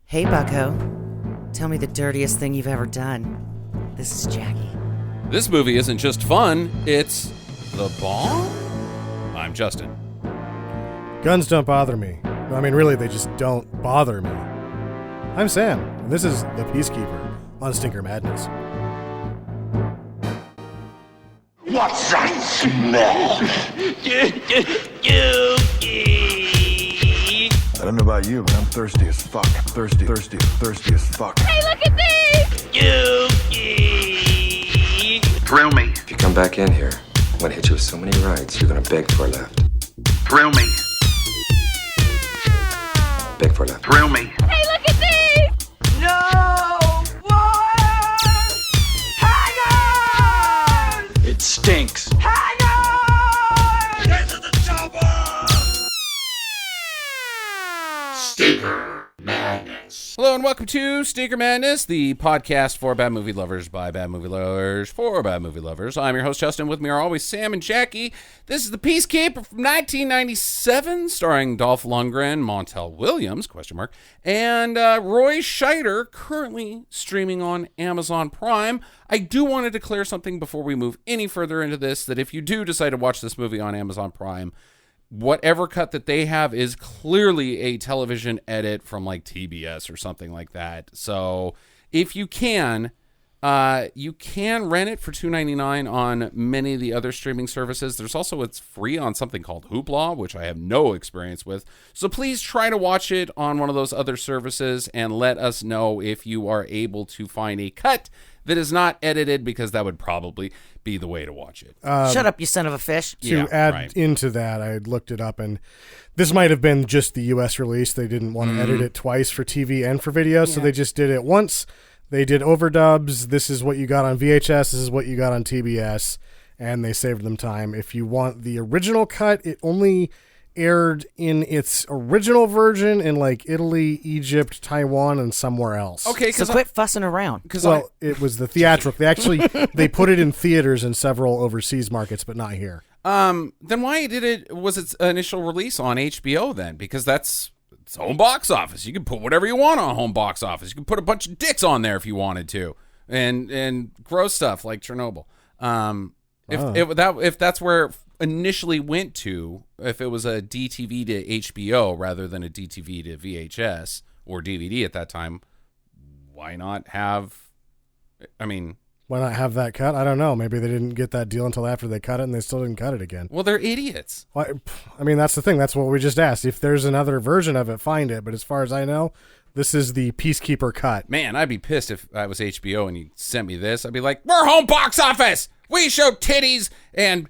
Hey, Bucko. Tell me the dirtiest thing you've ever done. This is Jackie. This movie isn't just fun, it's the bomb? I'm Justin. Guns don't bother me. I mean, really, they just don't bother me. I'm Sam, and this is The Peacekeeper on Stinker Madness. What's that smell? I don't know about you, but I'm thirsty as fuck. Thirsty as fuck. Hey, look at this! Thrill me. If you come back in here, I'm gonna hit you with so many rights, you're gonna beg for a left. Thrill me. Beg for a left. Thrill me. Hey, look at this! No! What? Hang on! It stinks. Hang on! Get to the chopper! Stinker Madness. Hello and welcome to Stinker Madness, the podcast for bad movie lovers by bad movie lovers for bad movie lovers. I'm your host, Justin. With me are always Sam and Jackie. This is The Peacekeeper from 1997, starring Dolph Lundgren, Montel Williams, and Roy Scheider, currently streaming on Amazon Prime. I do want to declare something before we move any further into this, that if you do decide to watch this movie on Amazon Prime, whatever cut that they have is clearly a television edit from like TBS or something like that. So if you can rent it for $2.99 on many of the other streaming services. There's also, it's free on something called Hoopla, which I have no experience with. So please try to watch it on one of those other services and let us know if you are able to find a cut that is not edited, because that would probably be the way to watch it. Shut up, you son of a fish. To add into that, I looked it up, and this might have been just the U.S. release. They didn't want to edit it twice for TV and for video, so they just did it once. They did overdubs. This is what you got on VHS. This is what you got on TBS, and they saved them time. If you want the original cut, it only aired in its original version in like Italy, Egypt, Taiwan, and somewhere else. Okay, So quit fussing around. Well, it was the theatrical. They put it in theaters in several overseas markets, but not here. Then why was its initial release on HBO then? Because it's home box office. You can put whatever you want on home box office. You can put a bunch of dicks on there if you wanted to, and gross stuff like Chernobyl. If that's where it initially went to, if it was a DTV to HBO rather than a DTV to VHS or DVD at that time, why not have that cut? I don't know. Maybe they didn't get that deal until after they cut it, and they still didn't cut it again. Well, they're idiots. Well, I mean, that's the thing. That's what we just asked. If there's another version of it, find it. But as far as I know, this is the Peacekeeper cut. Man, I'd be pissed if I was HBO and you sent me this. I'd be like, we're home box office. We show titties and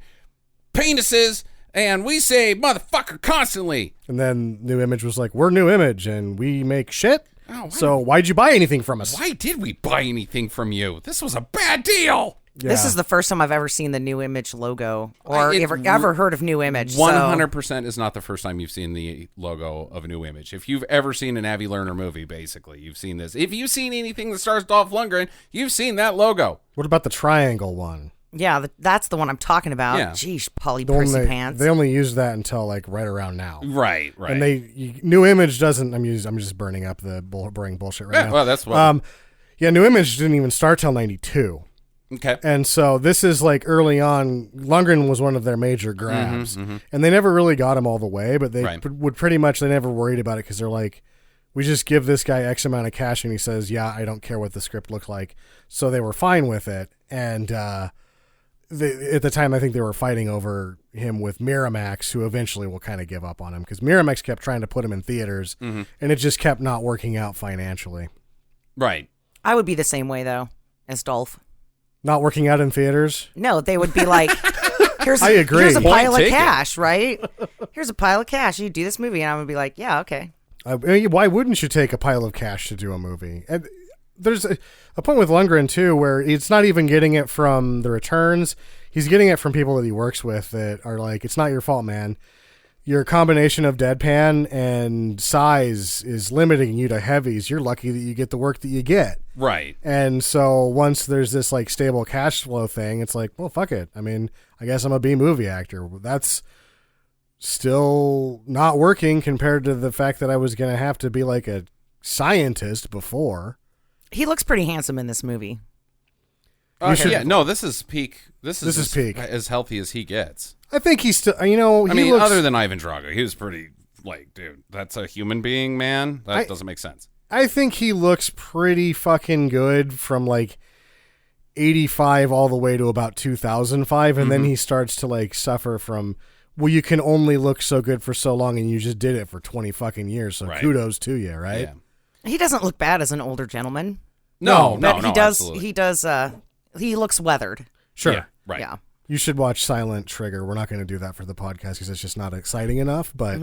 penises, and we say motherfucker constantly. And then New Image was like, we're New Image, and we make shit. Oh, so why'd you buy anything from us? Why did we buy anything from you? This was a bad deal. Yeah. This is the first time I've ever seen the New Image logo, or ever heard of New Image. 100% is not the first time you've seen the logo of a New Image. If you've ever seen an Avi Lerner movie, basically, you've seen this. If you've seen anything that stars Dolph Lundgren, you've seen that logo. What about the triangle one? Yeah, that's the one I'm talking about. Yeah. Jeez, Polly Prissy Pants. They only used that until like right around now. Right. And New Image doesn't. I'm just burning up the boring bullshit right now. Well, that's what. New Image didn't even start till '92. Okay. And so this is like early on. Lundgren was one of their major grabs, and they never really got him all the way, but they would pretty much. They never worried about it because they're like, we just give this guy X amount of cash, and he says, yeah, I don't care what the script looks like. So they were fine with it, and. At the time, I think they were fighting over him with Miramax, who eventually will kind of give up on him because Miramax kept trying to put him in theaters, and it just kept not working out financially. Right. I would be the same way, though, as Dolph. Not working out in theaters? No, they would be like, I agree. Here's a pile of Point cash, right? Here's a pile of cash. You do this movie, and I would be like, yeah, okay. Why wouldn't you take a pile of cash to do a movie? And there's a point with Lundgren, too, where it's not even getting it from the returns. He's getting it from people that he works with that are like, it's not your fault, man. Your combination of deadpan and size is limiting you to heavies. You're lucky that you get the work that you get. Right. And so once there's this like stable cash flow thing, it's like, well, fuck it. I mean, I guess I'm a B-movie actor. That's still not working compared to the fact that I was going to have to be like a scientist before. He looks pretty handsome in this movie. Yeah, no, this is peak. This is peak. As healthy as he gets. I think he's still, Other than Ivan Drago, he was pretty, dude, that's a human being, man. That doesn't make sense. I think he looks pretty fucking good from 85 all the way to about 2005, and then he starts to suffer from, well, you can only look so good for so long, and you just did it for 20 fucking years, so kudos to you, right? Yeah. He doesn't look bad as an older gentleman. No, but he does. Absolutely. He does. He looks weathered. Sure. Yeah, right. Yeah. You should watch Silent Trigger. We're not going to do that for the podcast because it's just not exciting enough, but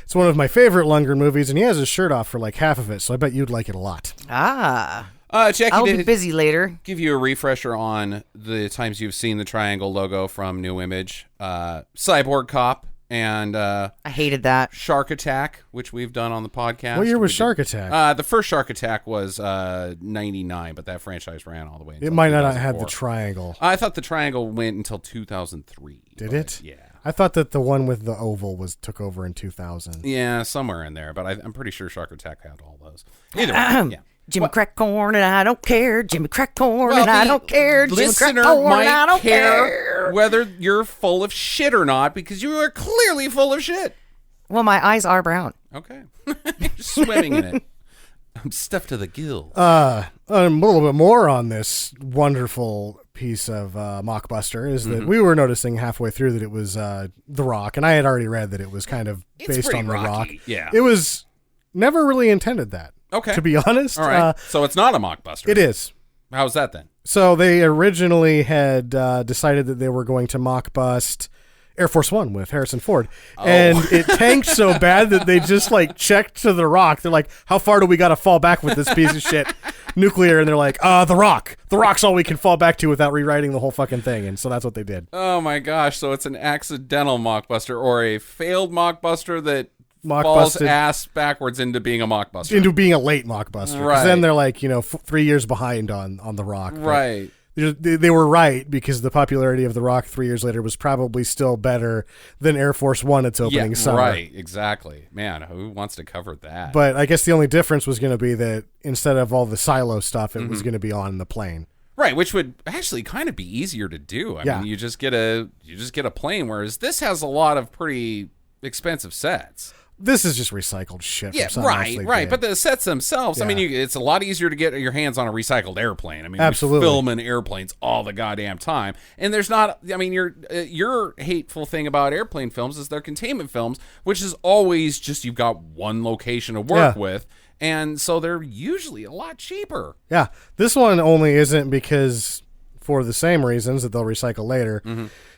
it's one of my favorite Lundgren movies, and he has his shirt off for half of it, so I bet you'd like it a lot. Jackie, I'll be busy later. Give you a refresher on the times you've seen the triangle logo from New Image, Cyborg Cop, and I hated that. Shark Attack, which we've done on the podcast. What year was Shark Attack? The first Shark Attack was 99, but that franchise ran all the way until It might not have 2004. had the triangle. I thought the triangle went until 2003. Did it? Yeah. I thought that the one with the oval took over in 2000. Yeah, somewhere in there, but I'm pretty sure Shark Attack had all those. Either way, yeah. Jimmy crack corn and I don't care. Jimmy crack corn and I don't care. Jimmy crack Listener corn might and I don't care. whether you're full of shit or not, because you are clearly full of shit. Well, my eyes are brown. Okay. You're swimming in it. I'm stuffed to the gills. A little bit more on this wonderful piece of mockbuster is that we were noticing halfway through that it was The Rock, and I had already read that it was kind of based on The Rock. Yeah. It was never really intended that. Okay. To be honest. All right. So it's not a mockbuster. It is. How's that then? So they originally had decided that they were going to mockbust Air Force One with Harrison Ford. And it tanked so bad that they just checked to The Rock. They're like, how far do we got to fall back with this piece of shit? Nuclear. And they're like, The Rock. The Rock's all we can fall back to without rewriting the whole fucking thing. And so that's what they did. Oh my gosh. So it's an accidental mockbuster or a failed mockbuster that falls ass backwards into being a mockbuster. Into being a late mockbuster. Right. Then they're 3 years behind on The Rock. But right. They were right because the popularity of The Rock 3 years later was probably still better than Air Force One its opening summer. Right, exactly. Man, who wants to cover that? But I guess the only difference was going to be that instead of all the silo stuff, it was going to be on the plane. Right, which would actually kind of be easier to do. I mean, you just get a plane, whereas this has a lot of pretty expensive sets. This is just recycled shit. Yeah, from something else they right. did. But the sets themselves, I mean, it's a lot easier to get your hands on a recycled airplane. I mean, absolutely, we film in airplanes all the goddamn time, and there's not. I mean, your hateful thing about airplane films is they're containment films, which is always just you've got one location to work with, and so they're usually a lot cheaper. Yeah, this one only isn't because for the same reasons that they'll recycle later.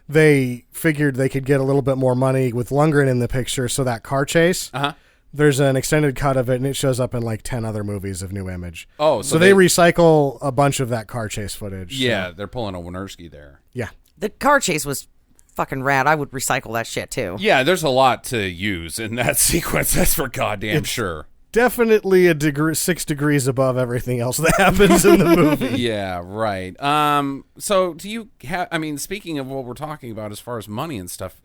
They figured they could get a little bit more money with Lundgren in the picture, so that car chase, there's an extended cut of it, and it shows up in 10 other movies of New Image. Oh, so they recycle a bunch of that car chase footage. Yeah, so. they're pulling a Wynorski there. Yeah. The car chase was fucking rad. I would recycle that shit, too. Yeah, there's a lot to use in that sequence, that's for goddamn sure. Definitely 6 degrees above everything else that happens in the movie. Yeah, right. So do you have, I mean, speaking of what we're talking about as far as money and stuff,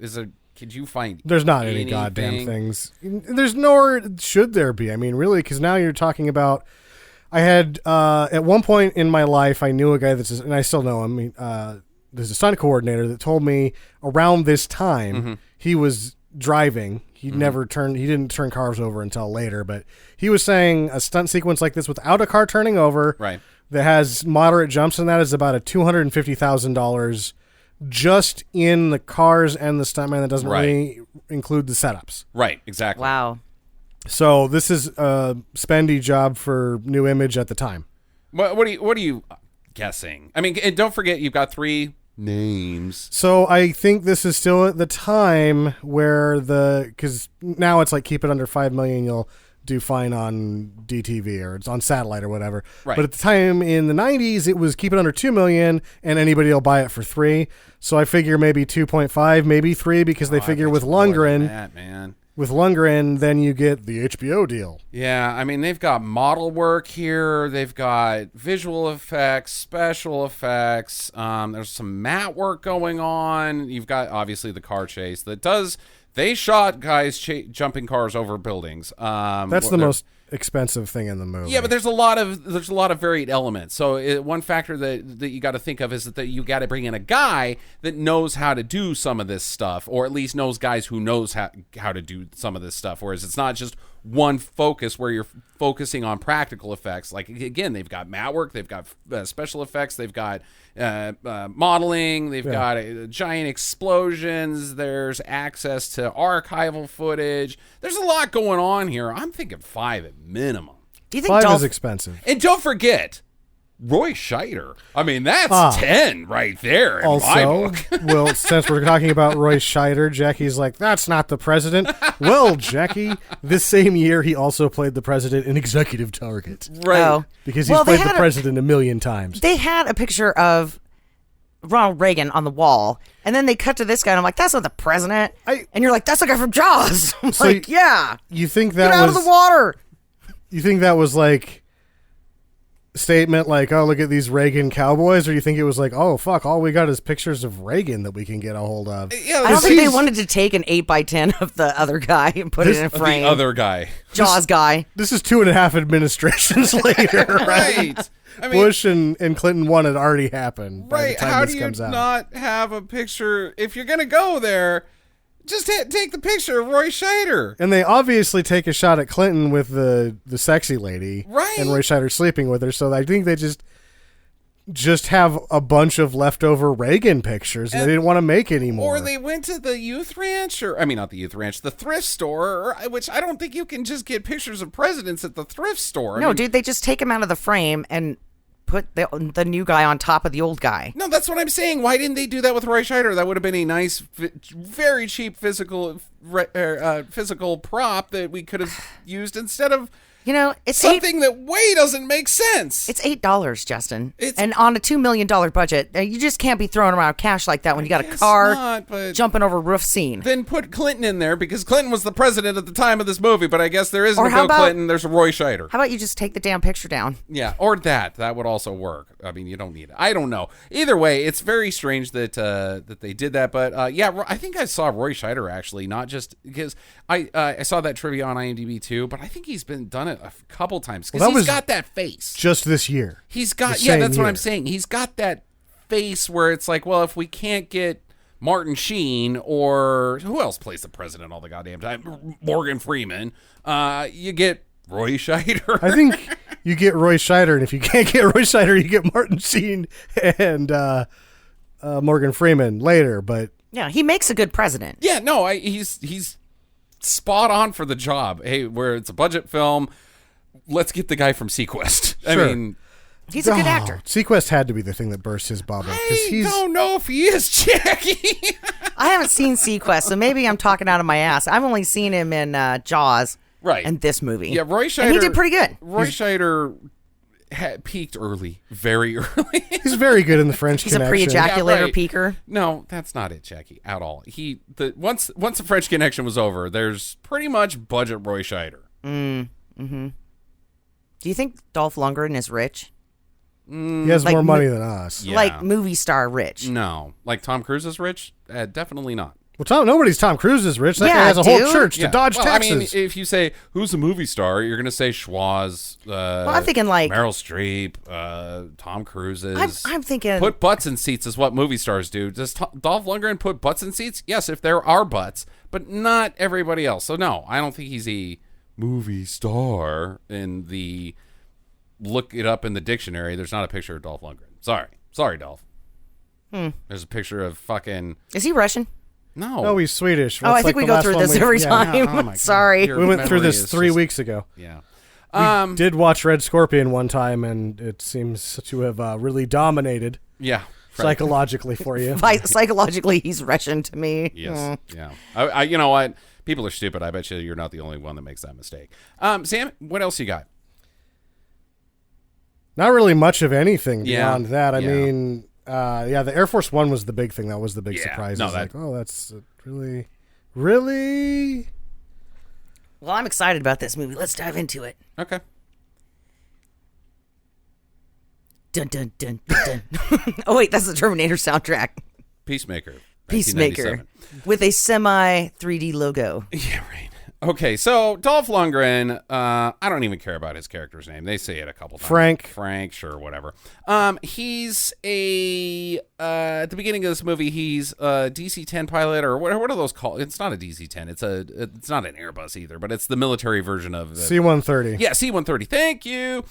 could you find There's not any goddamn things. There's nor should there be. I mean, really, because now you're talking about, I had, at one point in my life, I knew a guy and I still know him, there's a stunt coordinator that told me around this time, he was driving. He didn't turn cars over until later, but he was saying a stunt sequence like this without a car turning over, right, that has moderate jumps in that is about $250,000 just in the cars and the stuntman. That doesn't really include the setups. Right, exactly. Wow. So this is a spendy job for New Image at the time. What are you guessing? I mean, and don't forget you've got 3 names. So I think this is still at the time where because now it's keep it under 5 million, you'll do fine on DTV or it's on satellite or whatever. Right. But at the time in the 90s, it was keep it under 2 million and anybody will buy it for 3. So I figure maybe 2.5, maybe 3 because they figure with Lundgren. With Lundgren, then you get the HBO deal. Yeah, I mean, they've got model work here. They've got visual effects, special effects. There's some matte work going on. You've got, obviously, the car chase. They shot guys jumping cars over buildings. That's the most expensive thing in the movie. Yeah, but there's a lot of varied elements. So one factor that you got to think of is that you got to bring in a guy that knows how to do some of this stuff, or at least knows guys who knows how to do some of this stuff. Whereas it's not just one focus where you're focusing on practical effects. Like, again, they've got mat work, they've got special effects, they've got modeling, they've got giant explosions, there's access to archival footage. There's a lot going on here. I'm thinking 5 at minimum. Do you think 5 Dolph is expensive. And don't forget, Roy Scheider. I mean, that's 10 right there in my Also, book. well, since we're talking about Roy Scheider, Jackie's like, that's not the president. Well, Jackie, this same year he also played the president in Executive Target. Right. Oh. Because Well, he's they played the had president a million times. they had a picture of Ronald Reagan on the wall, and then they cut to this guy, and I'm like, that's not the president. And you're like, that's the guy from Jaws. I'm So like, yeah. You think Get that out was of the water. You think that was like a statement like, oh, look at these Reagan cowboys, or you think it was like, oh fuck, all we got is pictures of Reagan that we can get a hold of? Yeah, I don't think they he's- wanted to take an 8x10 of the other guy and put it in a frame. the other guy. Jaws guy. This is 2.5 administrations later, right? Right. I mean, Bush and Clinton 1 had already happened by the right. time How this do you comes out. not have a picture? If you're going to go there, just take the picture of Roy Scheider. And they obviously take a shot at Clinton with the sexy lady, Right. And Roy Scheider sleeping with her. So I think they just have a bunch of leftover Reagan pictures, and they didn't want to make any more. Or they went to the youth ranch, not the youth ranch, the thrift store, which I don't think you can just get pictures of presidents at the thrift store. No, dude, they just take him out of the frame and put the new guy on top of the old guy. No, that's what I'm saying. Why didn't they do that with Roy Scheider? That would have been a nice, very cheap physical prop that we could have used instead of You know, it's something that way doesn't make sense. It's $8, Justin. It's- and on a $2 million budget, you just can't be throwing around cash like that when you got a guess car not, but- jumping over a roof scene. Then put Clinton in there because Clinton was the president at the time of this movie, but I guess there isn't Or a how Bill about- Clinton. There's a Roy Scheider. How about you just take the damn picture down? Yeah, or that would also work. I mean, you don't need it. I don't know. Either way, it's very strange that that they did that. But yeah, I think I saw Roy Scheider actually, not just because I saw that trivia on IMDb too, but I think he's done it a couple times because Well, that he's was got that face. just this year. He's got The yeah, same that's what year. I'm saying. He's got that face where it's like, well, if we can't get Martin Sheen or who else plays the president all the goddamn time, Morgan Freeman, you get Roy Scheider. I think you get Roy Scheider, and if you can't get Roy Scheider, you get Martin Sheen and Morgan Freeman later. But Yeah, he makes a good president. Yeah, no, he's spot on for the job. Hey, where it's a budget film, let's get the guy from Sequest. Sure. I mean, He's a good actor. Sequest had to be the thing that burst his bubble. 'cause I don't know if he is, Jackie. I haven't seen Sequest, so maybe I'm talking out of my ass. I've only seen him in Jaws Right. and this movie. Yeah, Roy Scheider. And he did pretty good. Roy Scheider peaked early, very early. He's very good in the French He's a Connection. pre-ejaculator Yeah, right. peaker. No, that's not it, Jackie, at all. Once the French Connection was over, there's pretty much budget Roy Scheider. Do you think Dolph Lundgren is rich? He has Like more money than us. Yeah. Like movie star rich? No, like Tom Cruise is rich? Definitely not. Well, nobody's Tom Cruise is rich. That Yeah, guy has a whole dude. church to dodge well, taxes. I mean, if you say who's a movie star, you're gonna say Schwoz. Well, I'm thinking like Meryl Streep, Tom Cruise is. I'm thinking Put butts in seats is what movie stars do. Does Dolph Lundgren put butts in seats? Yes, if there are butts, but not everybody else. So no, I don't think he's a movie star in the. Look it up in the dictionary. There's not a picture of Dolph Lundgren. Sorry, Dolph. There's a picture of fucking. is he Russian? No. oh, he's Swedish. Oh, I That's think like we the go last through one this we- every yeah. time. Oh my God. Sorry. Your We went through memory this is 3 just- weeks ago. Yeah. Did watch Red Scorpion one time, and it seems to have really dominated Yeah. psychologically for you. Psychologically, he's Russian to me. Yes. Yeah. I you know what? People are stupid. I bet you're not the only one that makes that mistake. Sam, what else you got? Not really much of anything Yeah. beyond that. I Yeah. mean, the Air Force One was the big thing. That was the big Yeah. surprise. No, It's that- like, oh, that's really. Well, I'm excited about this movie. Let's dive into it. Okay. Dun dun dun dun. dun. Oh wait, that's the Terminator soundtrack. Peacemaker. Peacemaker 1997. with a semi 3D logo. Yeah, right. Okay, so Dolph Lundgren, I don't even care about his character's name. They say it a couple times. Frank, sure, whatever. He's at the beginning of this movie, he's a DC-10 pilot, or what are those called? It's not a DC-10. It's not an Airbus either, but it's the military version of the C-130. Yeah, C-130. Thank you.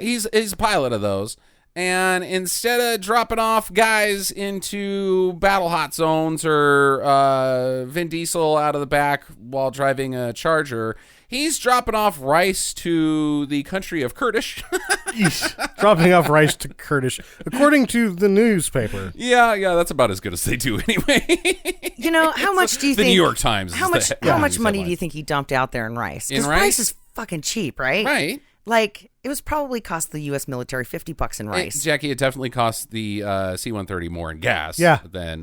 He's a pilot of those. And instead of dropping off guys into battle hot zones or Vin Diesel out of the back while driving a Charger, he's dropping off rice to the country of Kurdish. Dropping off rice to Kurdish, according to the newspaper. Yeah, that's about as good as they do anyway. You know, how much do you think... The New York Times. How much money do you think he dumped out there in rice? Because rice is fucking cheap, right? Right. Like, it was probably cost the U.S. military $50 in rice. Jackie, it definitely cost the C-130 more in gas than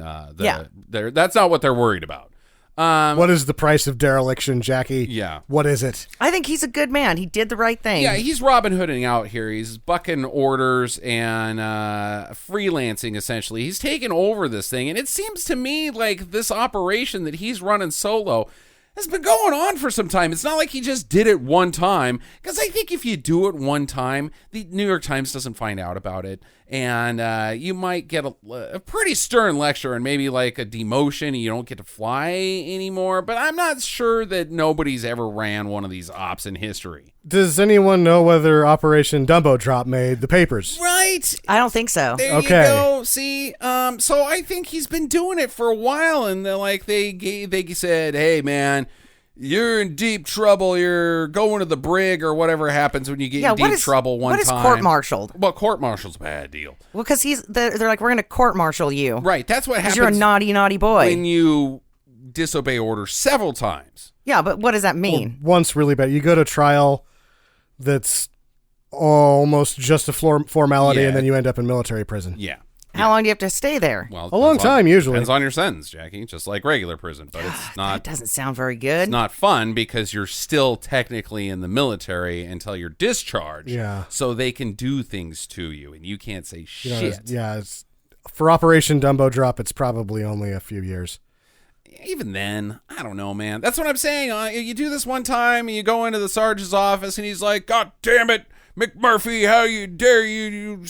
that's not what they're worried about. What is the price of dereliction, Jackie? Yeah. What is it? I think he's a good man. He did the right thing. Yeah, he's Robin Hooding out here. He's bucking orders and freelancing, essentially. He's taken over this thing, and it seems to me like this operation that he's running solo has been going on for some time. It's not like he just did it one time, because I think if you do it one time, the New York Times doesn't find out about it, and you might get a pretty stern lecture and maybe like a demotion, and you don't get to fly anymore. But I'm not sure that nobody's ever ran one of these ops in history. Does anyone know whether Operation Dumbo Drop made the papers? Right. I don't think so. There you go. See, so I think he's been doing it for a while, and they said, "Hey, man, you're in deep trouble. You're going to the brig or whatever happens when you get in deep trouble one time." What is court-martialed? Well, court-martial's a bad deal. Well, because they're like, we're going to court-martial you. Right. That's what happens. Because you're a naughty, naughty boy. When you disobey orders several times. Yeah, but what does that mean? Well, once really bad. You go to trial that's almost just a formality, and then you end up in military prison. Yeah. How long do you have to stay there? Well, a long time, usually. Depends on your sentence, Jackie, just like regular prison. But it's not... That doesn't sound very good. It's not fun because you're still technically in the military until you're discharged. Yeah. So they can do things to you, and you can't say shit. It's for Operation Dumbo Drop, it's probably only a few years. Even then, I don't know, man. That's what I'm saying. You do this one time, and you go into the sergeant's office, and he's like, "God damn it, McMurphy, how you dare you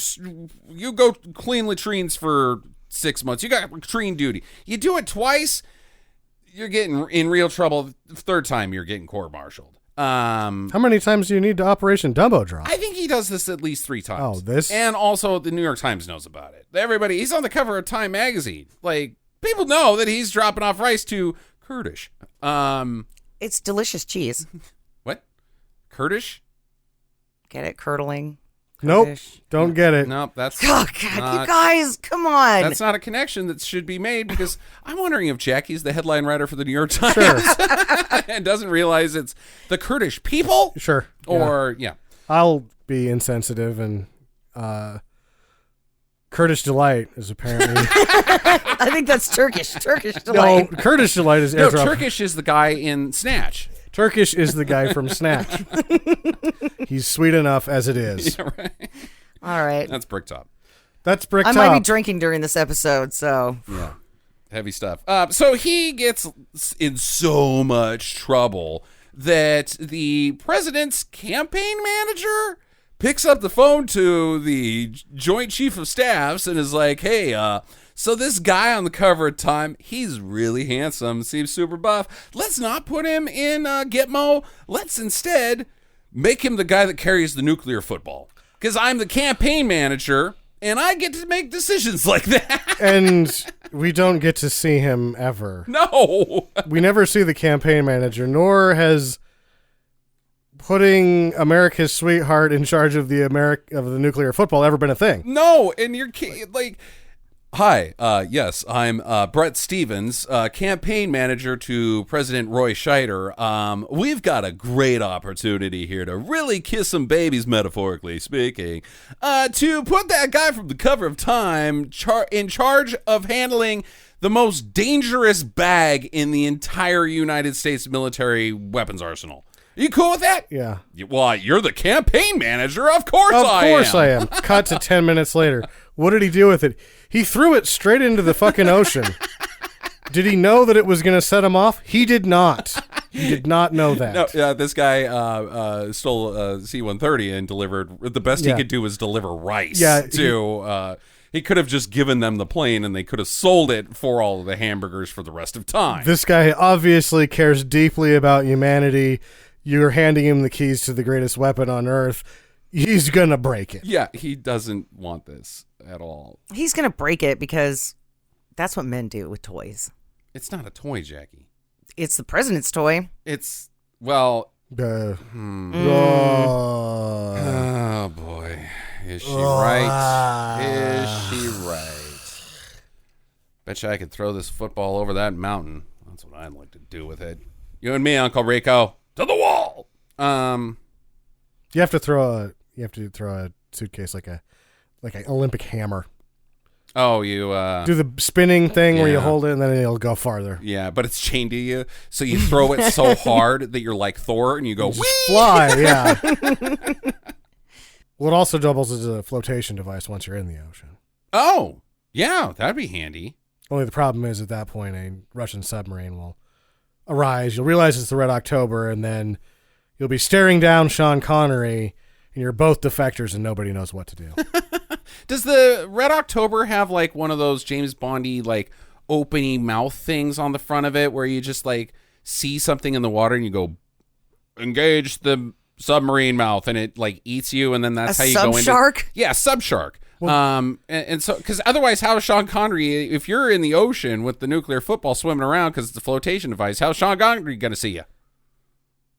go clean latrines for 6 months. You got latrine duty." You do it twice, you're getting in real trouble. The third time, you're getting court-martialed. How many times do you need to Operation Dumbo Drop? I think he does this at least 3 times. Oh, this? And also, the New York Times knows about it. He's on the cover of Time magazine. Like, people know that he's dropping off rice to Kurdish. It's delicious cheese. What? Kurdish? Get it? Curdling? Nope. Kurdish? Don't get it. Nope, that's... Oh, God, you guys, come on. That's not a connection that should be made, because I'm wondering if Jackie's the headline writer for the New York Times and doesn't realize it's the Kurdish people? Sure. Or, yeah. I'll be insensitive, and Kurdish Delight is apparently... I think that's Turkish. Turkish Delight. No, Kurdish Delight is No, airdrop. Turkish is the guy in Snatch. Turkish is the guy from Snatch. He's sweet enough as it is. Yeah, right. All right. That's Bricktop. That's Bricktop. I might be drinking during this episode, so... Yeah. Heavy stuff. So he gets in so much trouble that the president's campaign manager picks up the phone to the Joint Chief of Staffs and is like, "Hey, so this guy on the cover of Time, he's really handsome, seems super buff. Let's not put him in Gitmo. Let's instead make him the guy that carries the nuclear football. Because I'm the campaign manager, and I get to make decisions like that." And we don't get to see him ever. No. We never see the campaign manager, nor has putting America's sweetheart in charge of the nuclear football ever been a thing. No, and you're like... "Hi, yes, I'm Brett Stevens, campaign manager to President Roy Scheider. We've got a great opportunity here to really kiss some babies, metaphorically speaking, to put that guy from the cover of Time in charge of handling the most dangerous bag in the entire United States military weapons arsenal. Are you cool with that?" Yeah. "Well, you're the campaign manager. Of course I am." Of course I am. Cut to 10 minutes later. What did he do with it? He threw it straight into the fucking ocean. Did he know that it was going to set him off? He did not. You did not know that. No, yeah, this guy stole a C-130 and delivered. The best he could do was deliver rice. Yeah, he could have just given them the plane, and they could have sold it for all of the hamburgers for the rest of time. This guy obviously cares deeply about humanity. You're handing him the keys to the greatest weapon on Earth. He's gonna break it. Yeah, he doesn't want this at all. He's going to break it because that's what men do with toys. It's not a toy, Jackie. It's the president's toy. It's, well... Oh, Oh, boy. Is she right? Is she right? Bet you I could throw this football over that mountain. That's what I'd like to do with it. You and me, Uncle Rico. To the wall! You have to throw a suitcase like an Olympic hammer. Oh, you Do the spinning thing where you yeah. hold it and then it'll go farther. yeah, but it's chained to you, so you throw it so hard that you're like Thor, and you go Just whee! fly, yeah. Well, it also doubles as a flotation device once you're in the ocean. Oh, yeah, that'd be handy. Only the problem is at that point a Russian submarine will arise. You'll realize it's the Red October, and then you'll be staring down Sean Connery, and you're both defectors, and nobody knows what to do. Does the Red October have like one of those James Bondy like opening mouth things on the front of it where you just like see something in the water and you go engage the submarine mouth and it like eats you and then that's how you go into shark? Yeah, subshark. And so because otherwise how is Sean Connery, if you're in the ocean with the nuclear football swimming around because it's a flotation device, how's Sean Connery gonna see you?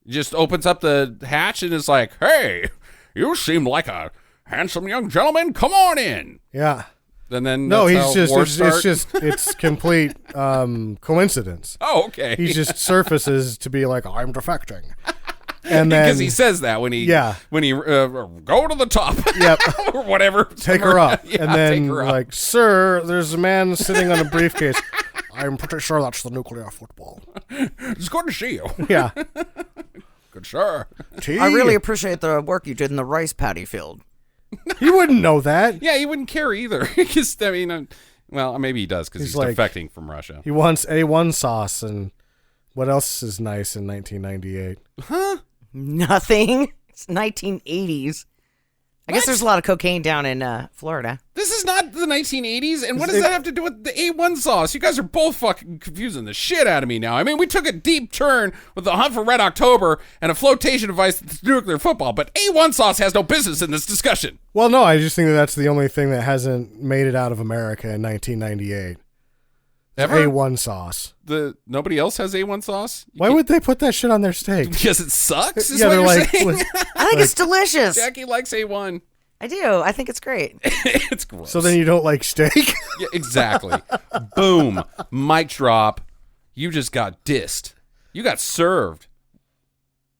He just opens up the hatch and is like, hey, you seem like a handsome young gentleman, come on in. Yeah. And then No, that's he's how just wars it's start? it's coincidence. Coincidence. Oh, okay. He just surfaces to be like, I'm defecting. And then because he says that when he go to the top, Yep. or whatever, take her up. Yeah, and then take her up. like, sir, there's a man sitting on a briefcase. I'm pretty sure that's the nuclear football. It's good to see you. Yeah. Good sir. I really appreciate the work you did in the rice paddy field. He wouldn't know that. Yeah, he wouldn't care either. Because I mean, well, maybe he does because he's like- defecting from Russia. He wants A1 sauce, and what else is nice in 1998? Nothing. It's 1980s. I guess there's a lot of cocaine down in Florida. This is not the 1980s, and what does that have to do with the A1 sauce? You guys are both fucking confusing the shit out of me now. I mean, we took a deep turn with the hunt for Red October and a flotation device that's nuclear football, but A1 sauce has no business in this discussion. Well, no, I just think that's the only thing that hasn't made it out of America in 1998. Ever? A1 sauce. Nobody else has A1 sauce? Why would they put that shit on their steak? Because it sucks? Is Yeah, what they're you're like, saying? I think it's delicious. Jackie likes A1. I do. I think it's great. It's gross. So then you don't like steak? Yeah, exactly. Boom. Mic drop. You just got dissed. You got served.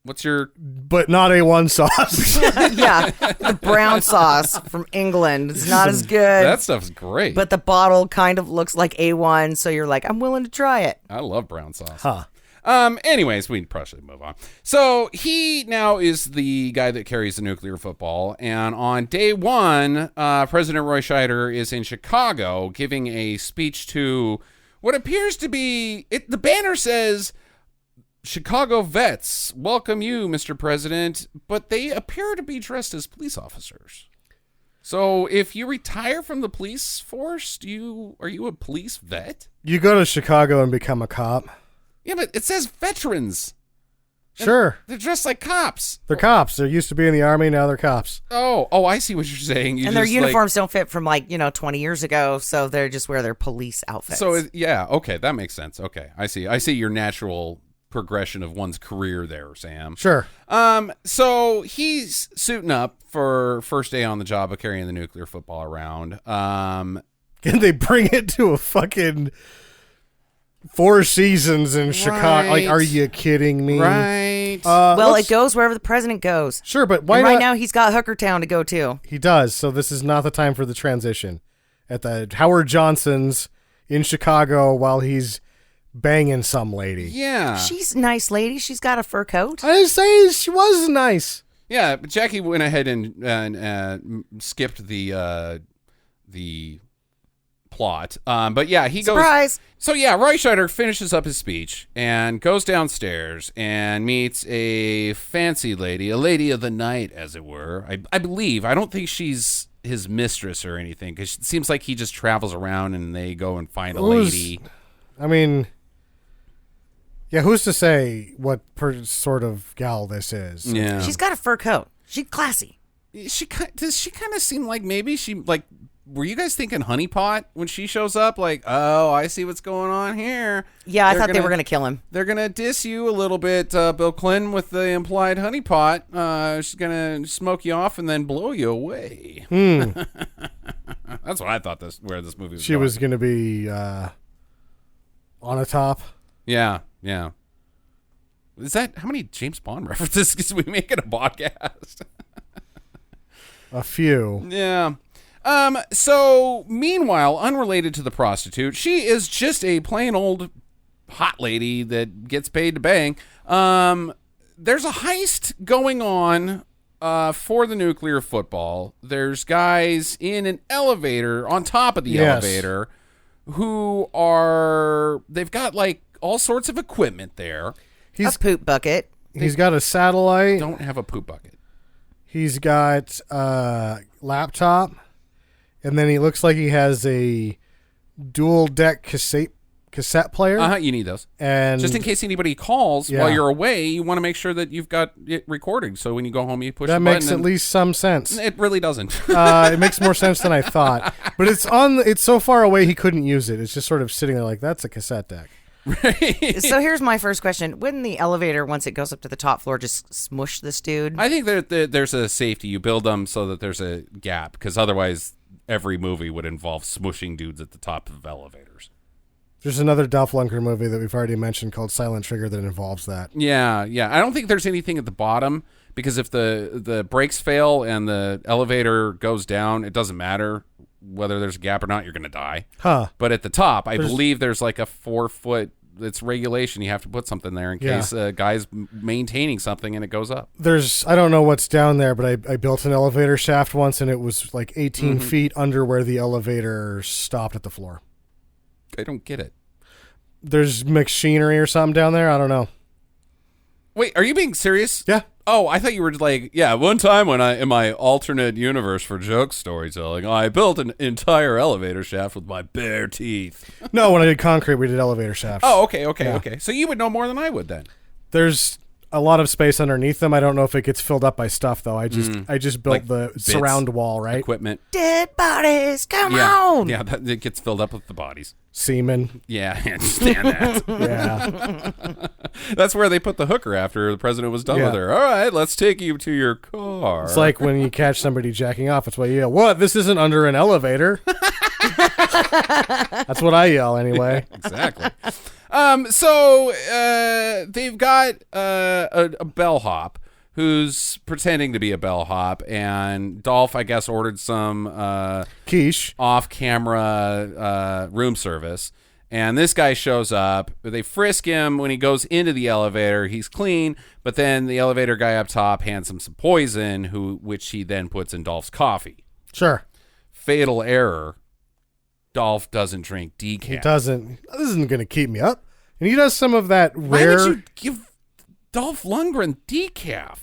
What's your... But not A1 sauce. Yeah, the brown sauce from England. It's not as good. That stuff's great. But the bottle kind of looks like A1, so you're like, I'm willing to try it. I love brown sauce. Huh. Anyways, we can probably move on. So he now is the guy that carries the nuclear football. And on day one, President Roy Scheider is in Chicago giving a speech to what appears to be... the banner says... Chicago vets, welcome you, Mr. President, but they appear to be dressed as police officers. So if you retire from the police force, are you a police vet? You go to Chicago and become a cop. Yeah, but it says veterans. Sure. They're dressed like cops. They're cops. They used to be in the Army, now they're cops. Oh, I see what you're saying. And their uniforms don't fit from 20 years ago, so they just wear their police outfits. So, yeah, okay, that makes sense. Okay, I see your natural progression of one's career there, Sam. Sure. So he's suiting up for first day on the job of carrying the nuclear football around. Can they bring it to a fucking Four Seasons in Chicago? Like, are you kidding me? Right. Well, it goes wherever the president goes. Sure, but why and not? right now he's got Hookertown to go to. He does, so this is not the time for the transition. At the Howard Johnson's in Chicago while he's banging some lady. Yeah. She's a nice lady. She's got a fur coat. I didn't say she was nice. Yeah, but Jackie went ahead and skipped the plot. But yeah, he goes. Surprise! So yeah, Roy Scheider finishes up his speech and goes downstairs and meets a fancy lady, a lady of the night, as it were. I believe. I don't think she's his mistress or anything, because it seems like he just travels around and they go and find a lady. I mean, yeah, who's to say what sort of gal this is? Yeah, She's got a fur coat. She's classy. Does she kind of seem like maybe she like? Were you guys thinking honeypot when she shows up? Like, oh, I see what's going on here. Yeah, I thought they were going to kill him. They're going to diss you a little bit, Bill Clinton, with the implied honeypot. She's going to smoke you off and then blow you away. That's what I thought where this movie was She going. was going to be on a top. Yeah. Is that how many James Bond references can we make in a podcast? A few. Yeah. So meanwhile, unrelated to the prostitute, she is just a plain old hot lady that gets paid to bang. There's a heist going on for the nuclear football. There's guys in an elevator on top of the elevator they've got like all sorts of equipment there. A poop bucket. He's got a satellite. Don't have a poop bucket. He's got a laptop. And then he looks like he has a dual deck cassette player. You need those. And just in case anybody calls while you're away, you want to make sure that you've got it recording. So when you go home, you push the button. That makes at least some sense. It really doesn't. It makes more sense than I thought. But it's so far away he couldn't use it. It's just sort of sitting there like, that's a cassette deck. Right. So here's my first question. Wouldn't the elevator, once it goes up to the top floor, just smush this dude? I think there's a safety. You build them so that there's a gap, because otherwise every movie would involve smushing dudes at the top of elevators. There's another Dolph Lundgren movie that we've already mentioned called Silent Trigger that involves that. Yeah. I don't think there's anything at the bottom, because if the brakes fail and the elevator goes down, it doesn't matter whether there's a gap or not, you're going to die. Huh. But at the top, I believe there's like a 4-foot, it's regulation. You have to put something there in case a guy's maintaining something and it goes up. I don't know what's down there, but I built an elevator shaft once and it was like 18 feet under where the elevator stopped at the floor. I don't get it. There's machinery or something down there? I don't know. Wait, are you being serious? Yeah. Oh, I thought you were like, one time when in my alternate universe for joke storytelling, I built an entire elevator shaft with my bare teeth. No, when I did concrete, we did elevator shafts. Oh, okay. So you would know more than I would then. There's a lot of space underneath them. I don't know if it gets filled up by stuff, though. I just built Like the bits, surround wall, right? Equipment. Dead bodies, come on! Yeah, it gets filled up with the bodies. Semen. Yeah, I understand that. Yeah. That's where they put the hooker after the president was done with her. All right, let's take you to your car. It's like when you catch somebody jacking off. It's why you yell, "What? This isn't under an elevator." That's what I yell anyway. Exactly. So they've got a bellhop who's pretending to be a bellhop, and Dolph, I guess, ordered some quiche off-camera room service. And this guy shows up. They frisk him when he goes into the elevator. He's clean, but then the elevator guy up top hands him some poison, which he then puts in Dolph's coffee. Sure. Fatal error. Dolph doesn't drink decaf. He doesn't. This isn't going to keep me up. And he does some of that Why rare. would you give Dolph Lundgren decaf?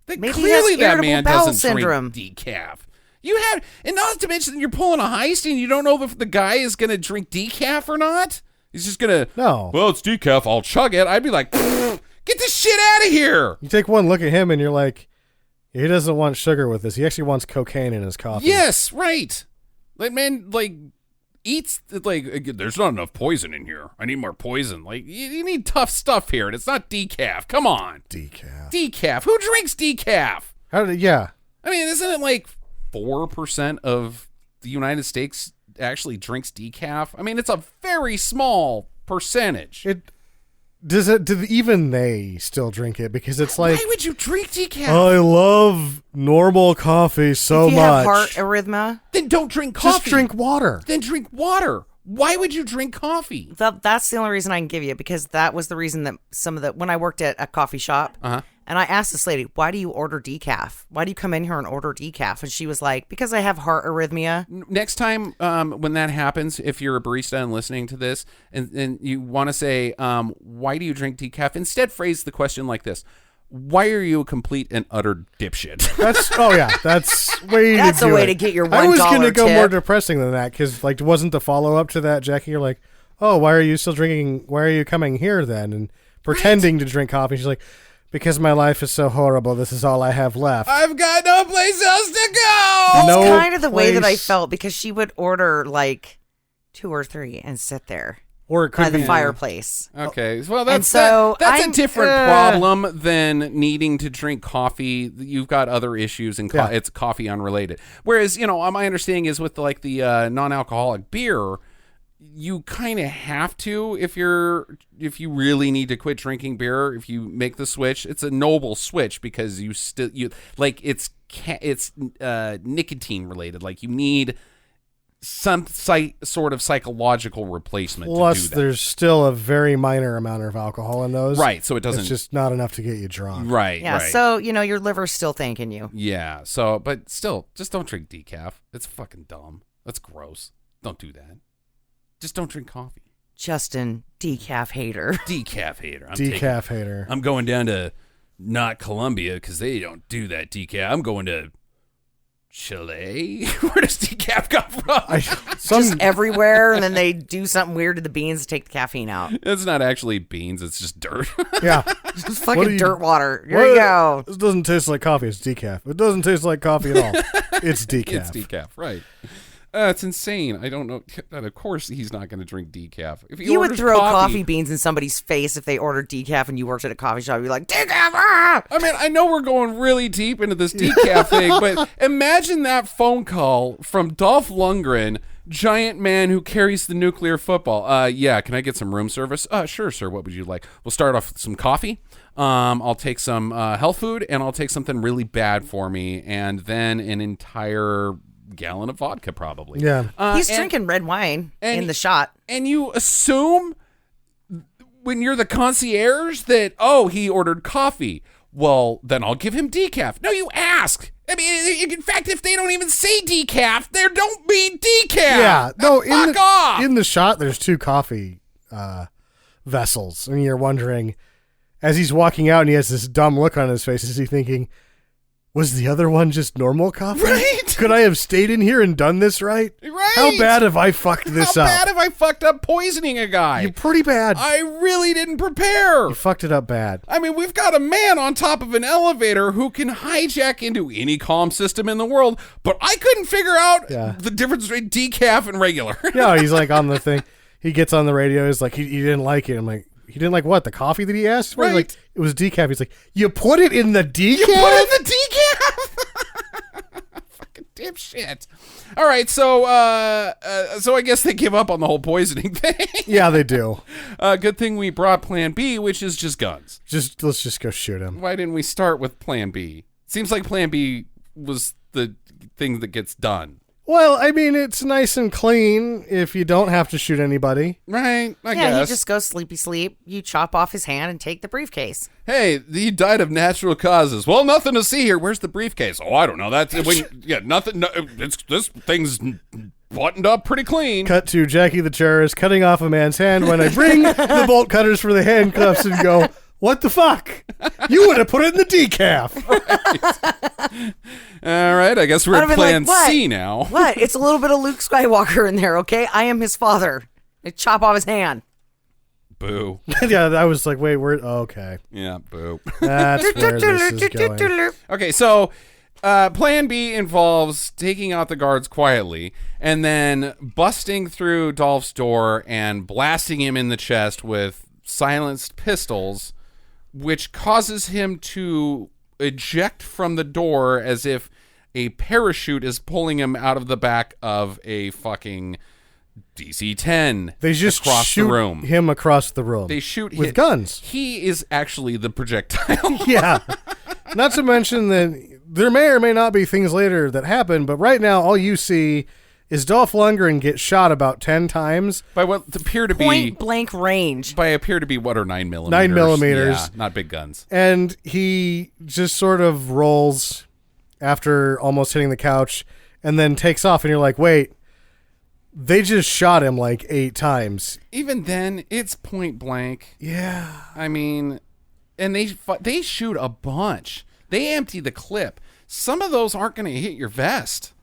Maybe he Clearly has that irritable man bowel doesn't syndrome. drink decaf. And not to mention you're pulling a heist and you don't know if the guy is going to drink decaf or not. He's just going to, No. Well, it's decaf. I'll chug it. I'd be like, get this shit out of here. You take one look at him and you're like, he doesn't want sugar with this. He actually wants cocaine in his coffee. Yes, right. Like, man, eats, there's not enough poison in here. I need more poison. Like, you need tough stuff here, and it's not decaf. Come on. Decaf. Who drinks decaf? Yeah. I mean, isn't it like 4% of the United States actually drinks decaf? I mean, it's a very small percentage. Do even they still drink it? Because it's like, why would you drink decaf? I love normal coffee so if you much. have heart arrhythmia, Then don't drink coffee. Just drink water. Then drink water. Why would you drink coffee? That's the only reason I can give you, because that was the reason that when I worked at a coffee shop, and I asked this lady, why do you order decaf? Why do you come in here and order decaf? And she was like, because I have heart arrhythmia. Next time when that happens, if you're a barista and listening to this and you want to say, why do you drink decaf? Instead, phrase the question like this. Why are you a complete and utter dipshit? That's That's a way to get your $1 I was gonna go tip. more depressing than that, because like, wasn't the follow up to that, Jackie? You're like, oh, why are you still drinking? Why are you coming here then and pretending to drink coffee? She's like, because my life is so horrible. This is all I have left. I've got no place else to go. That's No kind of the way that I place. felt, because she would order like 2 or 3 and sit there Or it by could the be fireplace. Okay, well And that's so that's I'm- a different problem than needing to drink coffee. You've got other issues, and Yeah. it's coffee unrelated. Whereas, my understanding is with like the non-alcoholic beer, you kind of have to if you really need to quit drinking beer. If you make the switch, it's a noble switch, because it's nicotine related. Like, you need some sort of psychological replacement to Plus, do that. there's still a very minor amount of alcohol in those. Right, so it doesn't. It's just not enough to get you drunk. Right, Yeah, right. so your liver's still thanking you. Yeah, so, but still, just don't drink decaf. It's fucking dumb. That's gross. Don't do that. Just don't drink coffee. Justin, decaf hater. Decaf hater. Decaf hater. I'm going down to not Colombia because they don't do that decaf. I'm going to Chile. Where does decaf come from? Just everywhere, and then they do something weird to the beans to take the caffeine out. It's not actually beans. It's just dirt. Yeah. Just What fucking do you- dirt water. Here you go. This doesn't taste like coffee. It's decaf. It doesn't taste like coffee at all. It's decaf. It's decaf, right. It's insane. I don't know. And of course, he's not going to drink decaf. If he You would orders throw coffee beans in somebody's face if they ordered decaf and you worked at a coffee shop. You'd be like, decaf! Ah! I mean, I know we're going really deep into this decaf thing, but imagine that phone call from Dolph Lundgren, giant man who carries the nuclear football. Yeah, can I get some room service? Sure, sir. What would you like? We'll start off with some coffee. I'll take some health food, and I'll take something really bad for me, and then an entire gallon of vodka, probably. Yeah. He's drinking red wine in the shot. And you assume when you're the concierge that, he ordered coffee. Well, then I'll give him decaf. No, you ask. I mean, in fact, if they don't even say decaf, there don't be decaf. Yeah. No, Fuck off. in the shot, there's 2 coffee vessels. And you're wondering, as he's walking out and he has this dumb look on his face, is he thinking, was the other one just normal coffee? Right. Could I have stayed in here and done this right? Right. How bad have I fucked this How up? bad have I fucked up poisoning a guy? You're pretty bad. I really didn't prepare. You fucked it up bad. I mean, we've got a man on top of an elevator who can hijack into any comm system in the world, but I couldn't figure out the difference between decaf and regular. Yeah, he's like on the thing. He gets on the radio. He's like, he didn't like it. I'm like, he didn't like what? The coffee that he asked for? He's Right. like, it was decaf. He's like, you put it in the decaf? You put in the decaf? Fucking dipshit. All right, so I guess they give up on the whole poisoning thing. Yeah, they do. Good thing we brought Plan B, which is just guns. Let's just go shoot him. Why didn't we start with Plan B? Seems like Plan B was the thing that gets done. Well, I mean, it's nice and clean if you don't have to shoot anybody. Right, I Yeah, guess. he just goes sleepy sleep. You chop off his hand and take the briefcase. Hey, he died of natural causes. Well, nothing to see here. Where's the briefcase? Oh, I don't know. That's nothing. No, this thing's buttoned up pretty clean. Cut to Jackie the terrorist cutting off a man's hand when I bring the bolt cutters for the handcuffs and go, what the fuck? You would have put it in the decaf. All right, I guess we're I'd at have been Plan like, what? C now. What? It's a little bit of Luke Skywalker in there, okay? I am his father. They chop off his hand. Boo. Yeah, I was like, wait, okay. Yeah, boo. That's where this is going. Okay, so Plan B involves taking out the guards quietly and then busting through Dolph's door and blasting him in the chest with silenced pistols, which causes him to eject from the door as if a parachute is pulling him out of the back of a fucking DC-10. They just across shoot the room. him across the room. They shoot with him. guns. He is actually the projectile. Yeah. Not to mention that there may or may not be things later that happen, but right now all you see is Dolph Lundgren gets shot about 10 times. By what appear to be... Point blank range. By appear to be what are 9 millimeters. 9 millimeters. Yeah, not big guns. And he just sort of rolls after almost hitting the couch and then takes off. And you're like, wait, they just shot him like 8 times. Even then, it's point blank. Yeah. I mean, and they shoot a bunch. They empty the clip. Some of those aren't going to hit your vest.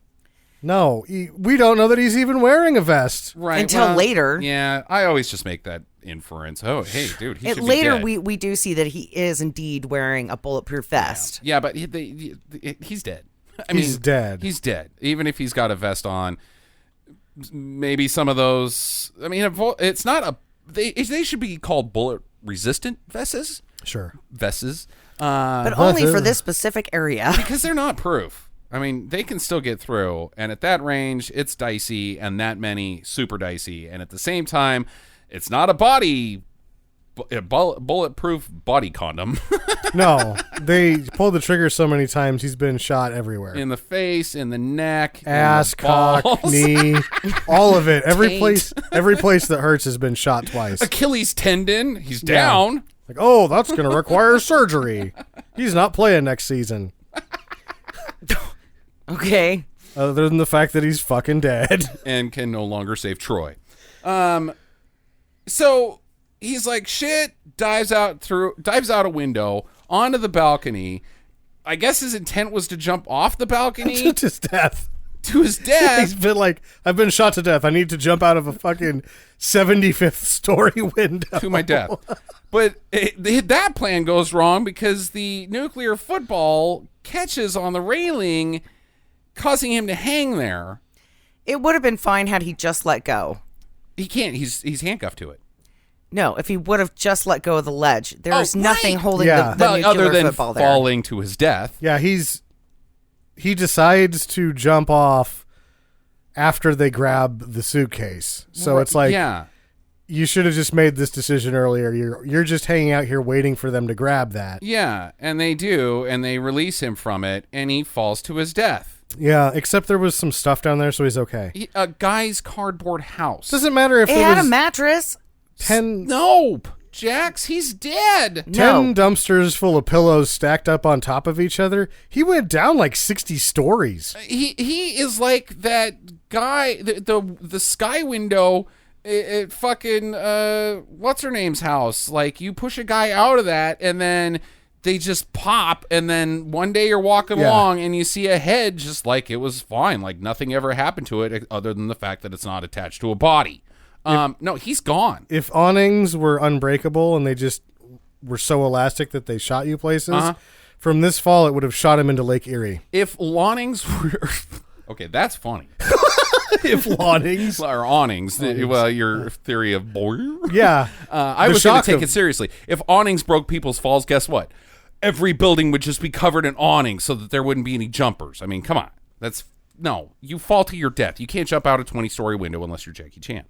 No, we don't know that he's even wearing a vest. Right. Until later. Yeah, I always just make that inference. Oh, hey, dude, he should later be dead. we do see that he is indeed wearing a bulletproof vest. Yeah, but he's dead. I mean, He's dead. He's dead. Even if he's got a vest on, maybe some of those... I mean, it's not a... They should be called bullet-resistant vests. Sure. Vests. But only for this specific area. Because they're not proof. I mean, they can still get through, and at that range, it's dicey, and that many, super dicey. And at the same time, it's not a bulletproof body condom. No, they pulled the trigger so many times, he's been shot everywhere. In the face, in the neck, ass, in the cock, balls. knee, all of it. Every Taint. place that hurts has been shot twice. Achilles tendon, he's down. Like, oh, that's going to require surgery. He's not playing next season. Okay. Other than the fact that he's fucking dead. And can no longer save Troy. So he's like, shit, dives out a window onto the balcony. I guess his intent was to jump off the balcony. To his death. To his death. He's been like, I've been shot to death. I need to jump out of a fucking 75th story window. To my death. But that plan goes wrong because the nuclear football catches on the railing, causing him to hang there. It would have been fine had he just let go. He can't. He's handcuffed to it. No, if he would have just let go of the ledge. There's nothing right. holding Yeah. the nuclear other than football there. falling to his death. Yeah, he decides to jump off after they grab the suitcase. So it's like, yeah. You should have just made this decision earlier. You're just hanging out here waiting for them to grab that. Yeah, and they do, and they release him from it, and he falls to his death. Yeah, except there was some stuff down there, so he's okay. A guy's cardboard house. Doesn't matter if It there had was a mattress. 10 Nope. Jax, he's dead. 10 dumpsters full of pillows stacked up on top of each other. He went down like 60 stories. He is like that guy, the sky window at fucking, what's her name's house? Like, you push a guy out of that, and then they just pop, and then one day you're walking along, and you see a head just like it was fine. Like, nothing ever happened to it other than the fact that it's not attached to a body. No, he's gone. If awnings were unbreakable and they just were so elastic that they shot you places, from this fall it would have shot him into Lake Erie. If awnings were... Okay, that's funny. If awnings... Or awnings. Well, your theory of... Yeah. I was going to take it seriously. If awnings broke people's falls, guess what? Every building would just be covered in awnings so that there wouldn't be any jumpers. I mean, come on. No, you fall to your death. You can't jump out a 20-story window unless you're Jackie Chan.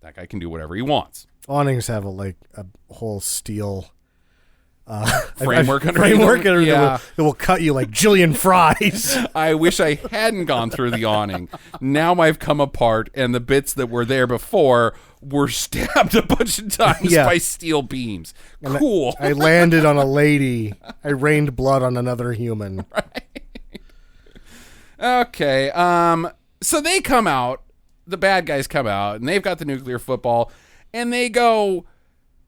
That guy can do whatever he wants. Awnings have a whole steel Framework underneath yeah. that will cut you like Jillian fries. I wish I hadn't gone through the awning. Now I've come apart, and the bits that were there before were stabbed a bunch of times by steel beams. Cool. I landed on a lady. I rained blood on another human. Right. Okay. So they come out. The bad guys come out, and they've got the nuclear football, and they go,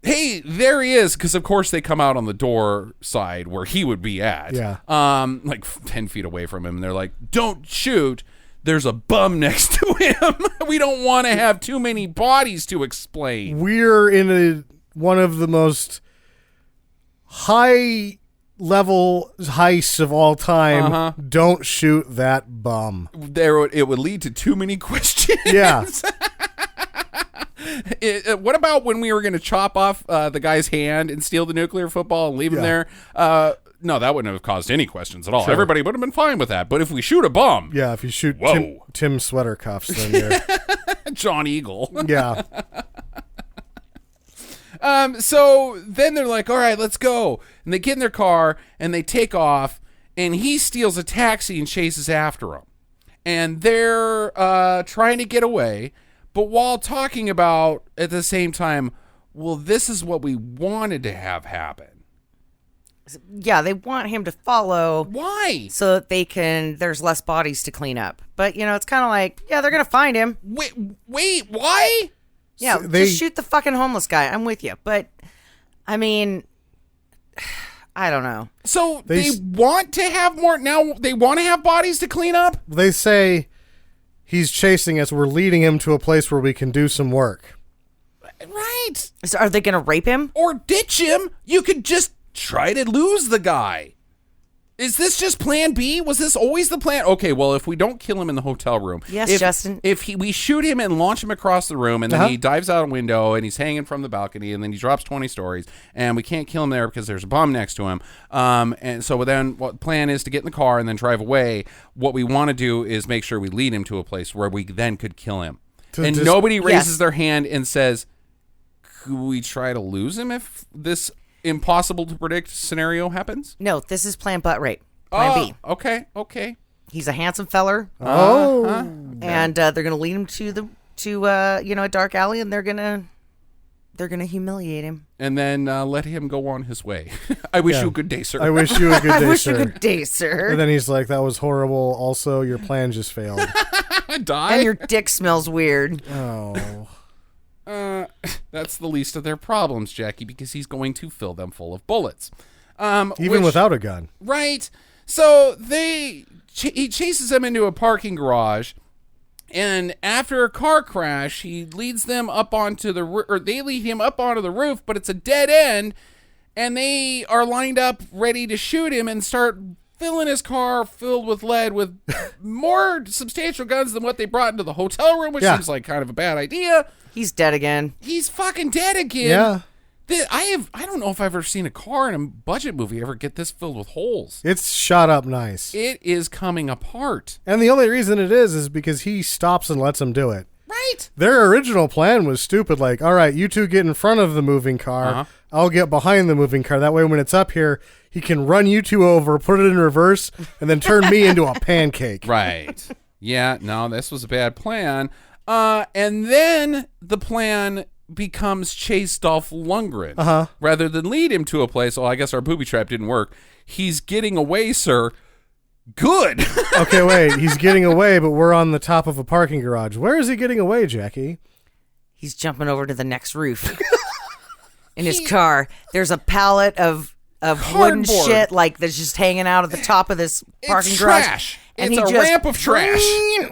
hey, there he is, because of course they come out on the door side where he would be at. Yeah. Like 10 feet away from him, and they're like, don't shoot. There's a bum next to him. We don't want to have too many bodies to explain. We're in one of the most high level heists of all time. Don't shoot that bum. It would lead to too many questions. Yeah. What about when we were going to chop off the guy's hand and steal the nuclear football and leave him there? No, that wouldn't have caused any questions at all. Sure. Everybody would have been fine with that. But if we shoot a bum... Yeah, if you shoot Tim Sweater Cuffs, then you're... John Eagle. Yeah. So then they're like, all right, let's go. And they get in their car, and they take off, and he steals a taxi and chases after him. and they're trying to get away, but while talking about at the same time, well, this is what we wanted to have happen. Yeah, they want him to follow. Why? So that there's less bodies to clean up. But, it's kind of like, yeah, they're going to find him. Wait, why? Yeah, just shoot the fucking homeless guy. I'm with you. But, I mean, I don't know. So they want to have more, now they want to have bodies to clean up? They say he's chasing us. We're leading him to a place where we can do some work. Right. So are they going to rape him? Or ditch him? You could just try to lose the guy. Is this just plan B? Was this always the plan? Okay, well, if we don't kill him in the hotel room. Yes, Justin. If we shoot him and launch him across the room, and then he dives out a window, and he's hanging from the balcony, and then he drops 20 stories, and we can't kill him there because there's a bomb next to him. And so then what the plan is to get in the car and then drive away. What we want to do is make sure we lead him to a place where we then could kill him. And nobody raises their hand and says, could we try to lose him if this impossible to predict scenario happens? No, this is plan butt rape. Plan B. Okay. He's a handsome feller. And they're gonna lead him to a dark alley, and they're gonna humiliate him. And then let him go on his way. I wish you a good day, sir. I wish you a good day, I wish sir. you a good day, sir. And then he's like, that was horrible. Also, your plan just failed. Die. And your dick smells weird. Oh. That's the least of their problems, Jackie, because he's going to fill them full of bullets. Even without a gun. Right. So he chases them into a parking garage, and after a car crash, he leads them up onto they lead him up onto the roof, but it's a dead end, and they are lined up ready to shoot him and start filling his car filled with lead with more substantial guns than what they brought into the hotel room, which seems like kind of a bad idea. He's dead again. He's fucking dead again. Yeah. I don't know if I've ever seen a car in a budget movie ever get this filled with holes. It's shot up nice. It is coming apart. And the only reason it is because he stops and lets them do it. Right. Their original plan was stupid. Like, all right, you two get in front of the moving car. I'll get behind the moving car. That way, when it's up here, he can run you two over, put it in reverse, and then turn me into a pancake. Right. Yeah, no, this was a bad plan. And then the plan becomes chase Dolph Lundgren. Rather than lead him to a place, I guess our booby trap didn't work. He's getting away, sir. Good. Okay, wait. He's getting away, but we're on the top of a parking garage. Where is he getting away, Jackie? He's jumping over to the next roof in his car. There's a pallet of wooden shit that's just hanging out at the top of this parking garage. Trash. And it's a ramp of trash.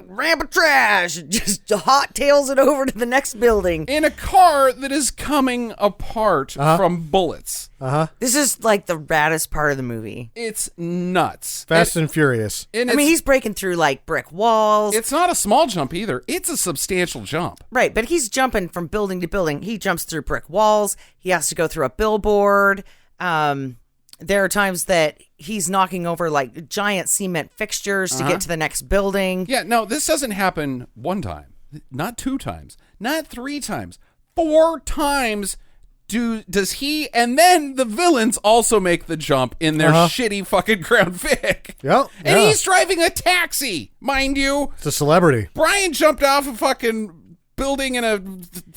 Ramp of trash. Just hot tails it over to the next building. In a car that is coming apart from bullets. This is like the raddest part of the movie. It's nuts. Fast and Furious. And he's breaking through brick walls. It's not a small jump either. It's a substantial jump. Right, but he's jumping from building to building. He jumps through brick walls. He has to go through a billboard. There are times that he's knocking over giant cement fixtures to get to the next building. Yeah, no, this doesn't happen one time, not 2 times, not 3 times, 4 times. Does he and then the villains also make the jump in their shitty fucking Crown Vic? Yep. And he's driving a taxi, mind you. It's a celebrity. Brian jumped off a fucking building in a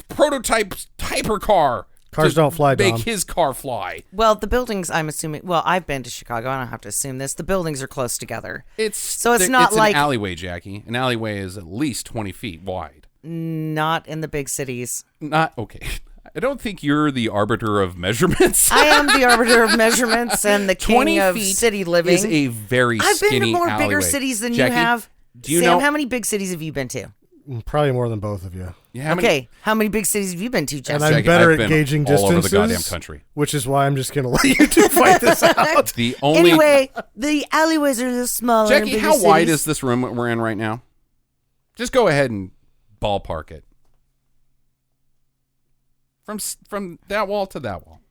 prototype hypercar. Cars don't fly, Make Dom. his car fly. Well, the buildings, I'm assuming. Well, I've been to Chicago. I don't have to assume this. The buildings are close together. It's not an alleyway, Jackie. An alleyway is at least 20 feet wide. Not in the big cities. Not okay. I don't think you're the arbiter of measurements. I am the arbiter of measurements and the king of city living. Is a very I've skinny been to more alleyway. bigger cities than Jackie, you have. Do you Sam, know how many big cities have you been to? Probably more than both of you. Yeah, how many big cities have you been to, Jeff? And I'm Jackie, better I've at been gauging all distances. over the goddamn country. Which is why I'm just going to let you two fight this out. Anyway, the alleyways are a little smaller. Jackie, in how bigger wide cities. is this room we're in right now? Just go ahead and ballpark it. From that wall to that wall.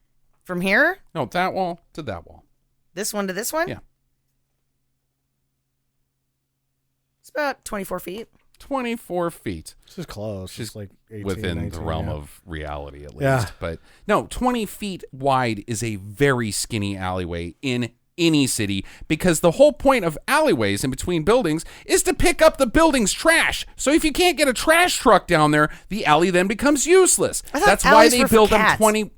From here? No, that wall to that wall. This one to this one? Yeah. It's about 24 feet. 24 feet. This is close. She's It's like 18, within 19, the realm yeah. of reality, at least. Yeah. But no, 20 feet wide is a very skinny alleyway in any city because the whole point of alleyways in between buildings is to pick up the building's trash. So if you can't get a trash truck down there, the alley then becomes useless. That's why they build them 20.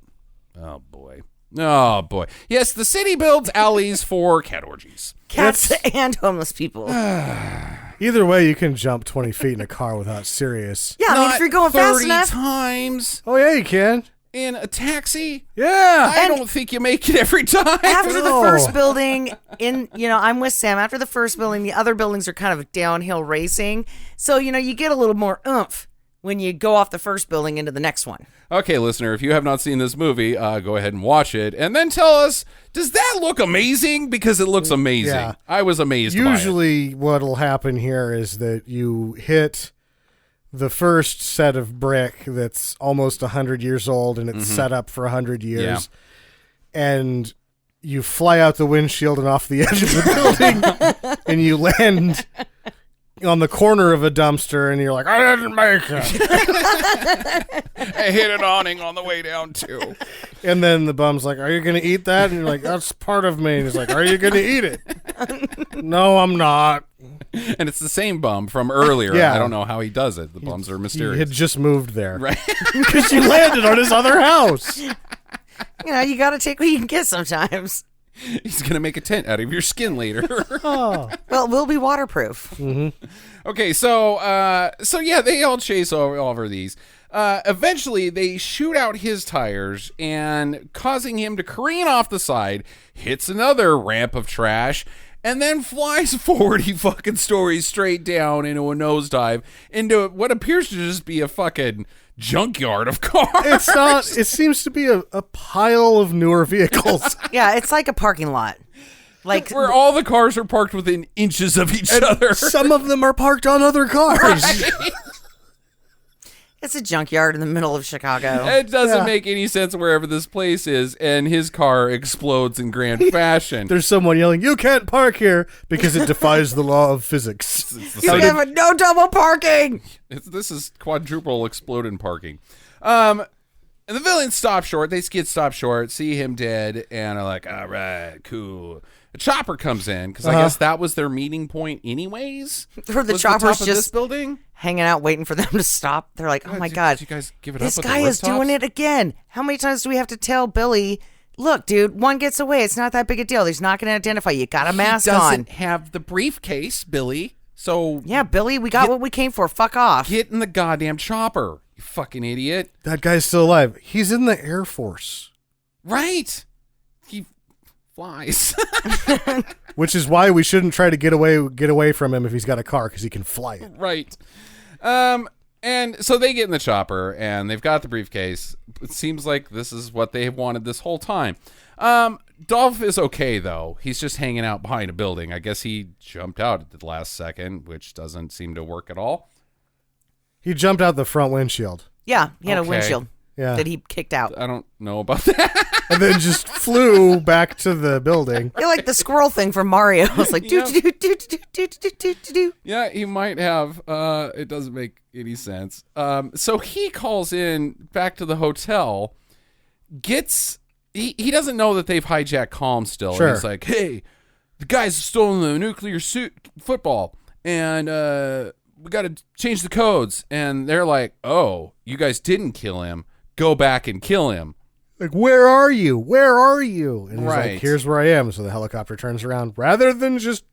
Oh boy. Oh boy. Yes, the city builds alleys for cat orgies. Cats and homeless people. Either way, you can jump 20 feet in a car without serious. Yeah, I mean, if you're going fast enough. 30 times. Oh, yeah, you can. In a taxi? Yeah. I don't think you make it every time. After the first building, I'm with Sam. After the first building, the other buildings are kind of downhill racing. So, you get a little more oomph when you go off the first building into the next one. Okay, listener, if you have not seen this movie, go ahead and watch it. And then tell us, does that look amazing? Because it looks amazing. Yeah. I was amazed by it. Usually what'll happen here is that you hit the first set of brick that's almost 100 years old and it's set up for 100 years. Yeah. And you fly out the windshield and off the edge of the building and you land on the corner of a dumpster and you're like, I didn't make it. I hit an awning on the way down too. And then the bum's like, are you going to eat that? And you're like, that's part of me. And he's like, are you going to eat it? No, I'm not. And it's the same bum from earlier. Yeah. I don't know how he does it. The bums are mysterious. He had just moved there. Right. Because you landed on his other house. You got to take what you can get sometimes. He's going to make a tent out of your skin later. Well, we'll be waterproof. Mm-hmm. Okay, so yeah, they all chase over these. Eventually, they shoot out his tires and causing him to careen off the side, hits another ramp of trash, and then flies 40 fucking stories straight down into a nosedive into what appears to just be a fucking junkyard of cars. It's not. It seems to be a pile of newer vehicles. Yeah, it's like a parking lot. Like where all the cars are parked within inches of each other. Some of them are parked on other cars. Right? It's a junkyard in the middle of Chicago. It doesn't make any sense wherever this place is, and his car explodes in grand fashion. There's someone yelling, "You can't park here," because it defies the law of physics. You have no double parking. This is quadruple exploding parking. And the villains stop short. They skid stop short, see him dead, and are like, all right, cool. A chopper comes in, because I guess that was their meeting point anyways. Or the chopper's just just building? Hanging out waiting for them to stop. They're like, oh my God, did you guys give it this up guy is doing it again. How many times do we have to tell Billy, look, dude, one gets away. It's not that big a deal. He's not going to identify you. Got a mask on. He doesn't have the briefcase, Billy. So yeah, Billy, we got what we came for. Fuck off. Get in the goddamn chopper, you fucking idiot. That guy's still alive. He's in the Air Force. Right. He flies. Which is why we shouldn't try to get away from him if he's got a car, because he can fly it. Right. And so they get in the chopper and they've got the briefcase. It seems like this is what they wanted this whole time. Dolph is okay though. He's just hanging out behind a building. I guess he jumped out at the last second, which doesn't seem to work at all. He jumped out the front windshield. Yeah, he had a windshield that he kicked out. I don't know about that. And then just flew back to the building. You're like the squirrel thing from Mario. It's like, do. Yeah, he might have. It doesn't make any sense. So he calls in back to the hotel, he doesn't know that they've hijacked Calm still. Sure. And he's like, hey, the guy's stolen the nuclear football, and we got to change the codes. And they're like, oh, you guys didn't kill him. Go back and kill him. Like, where are you? Where are you? And he's right. like, here's where I am. So the helicopter turns around rather than just...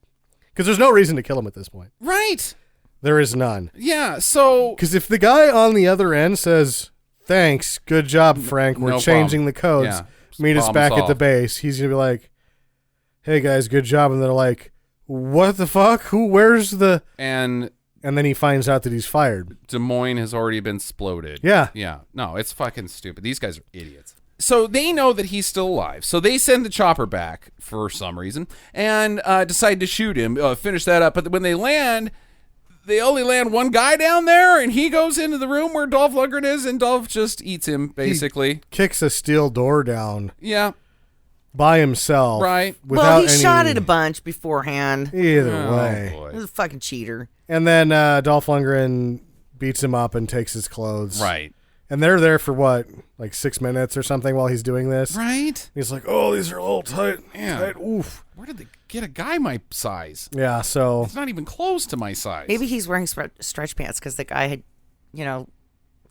Because there's no reason to kill him at this point. Right. There is none. Yeah, so... Because if the guy on the other end says, thanks, good job, Frank, we're changing the codes, yeah. meet us back at the base, he's going to be like, hey, guys, good job. And they're like, what the fuck? Where's the... And then he finds out that he's fired. Des Moines has already been sploded. Yeah. Yeah. No, it's fucking stupid. These guys are idiots. So they know that he's still alive. So they send the chopper back for some reason and decide to shoot him, finish that up. But when they land, they only land one guy down there, and he goes into the room where Dolph Lundgren is, and Dolph just eats him, basically. He kicks a steel door down. Yeah. By himself. Right. Well, he shot it a bunch beforehand. Either way. Boy. He was a fucking cheater. And then Dolph Lundgren beats him up and takes his clothes. Right. And they're there for what, like 6 minutes or something while he's doing this. Right? He's like, oh, these are a little tight. Yeah. Tight. Oof. Where did they get a guy my size? Yeah, so. It's not even close to my size. Maybe he's wearing stretch pants because the guy had,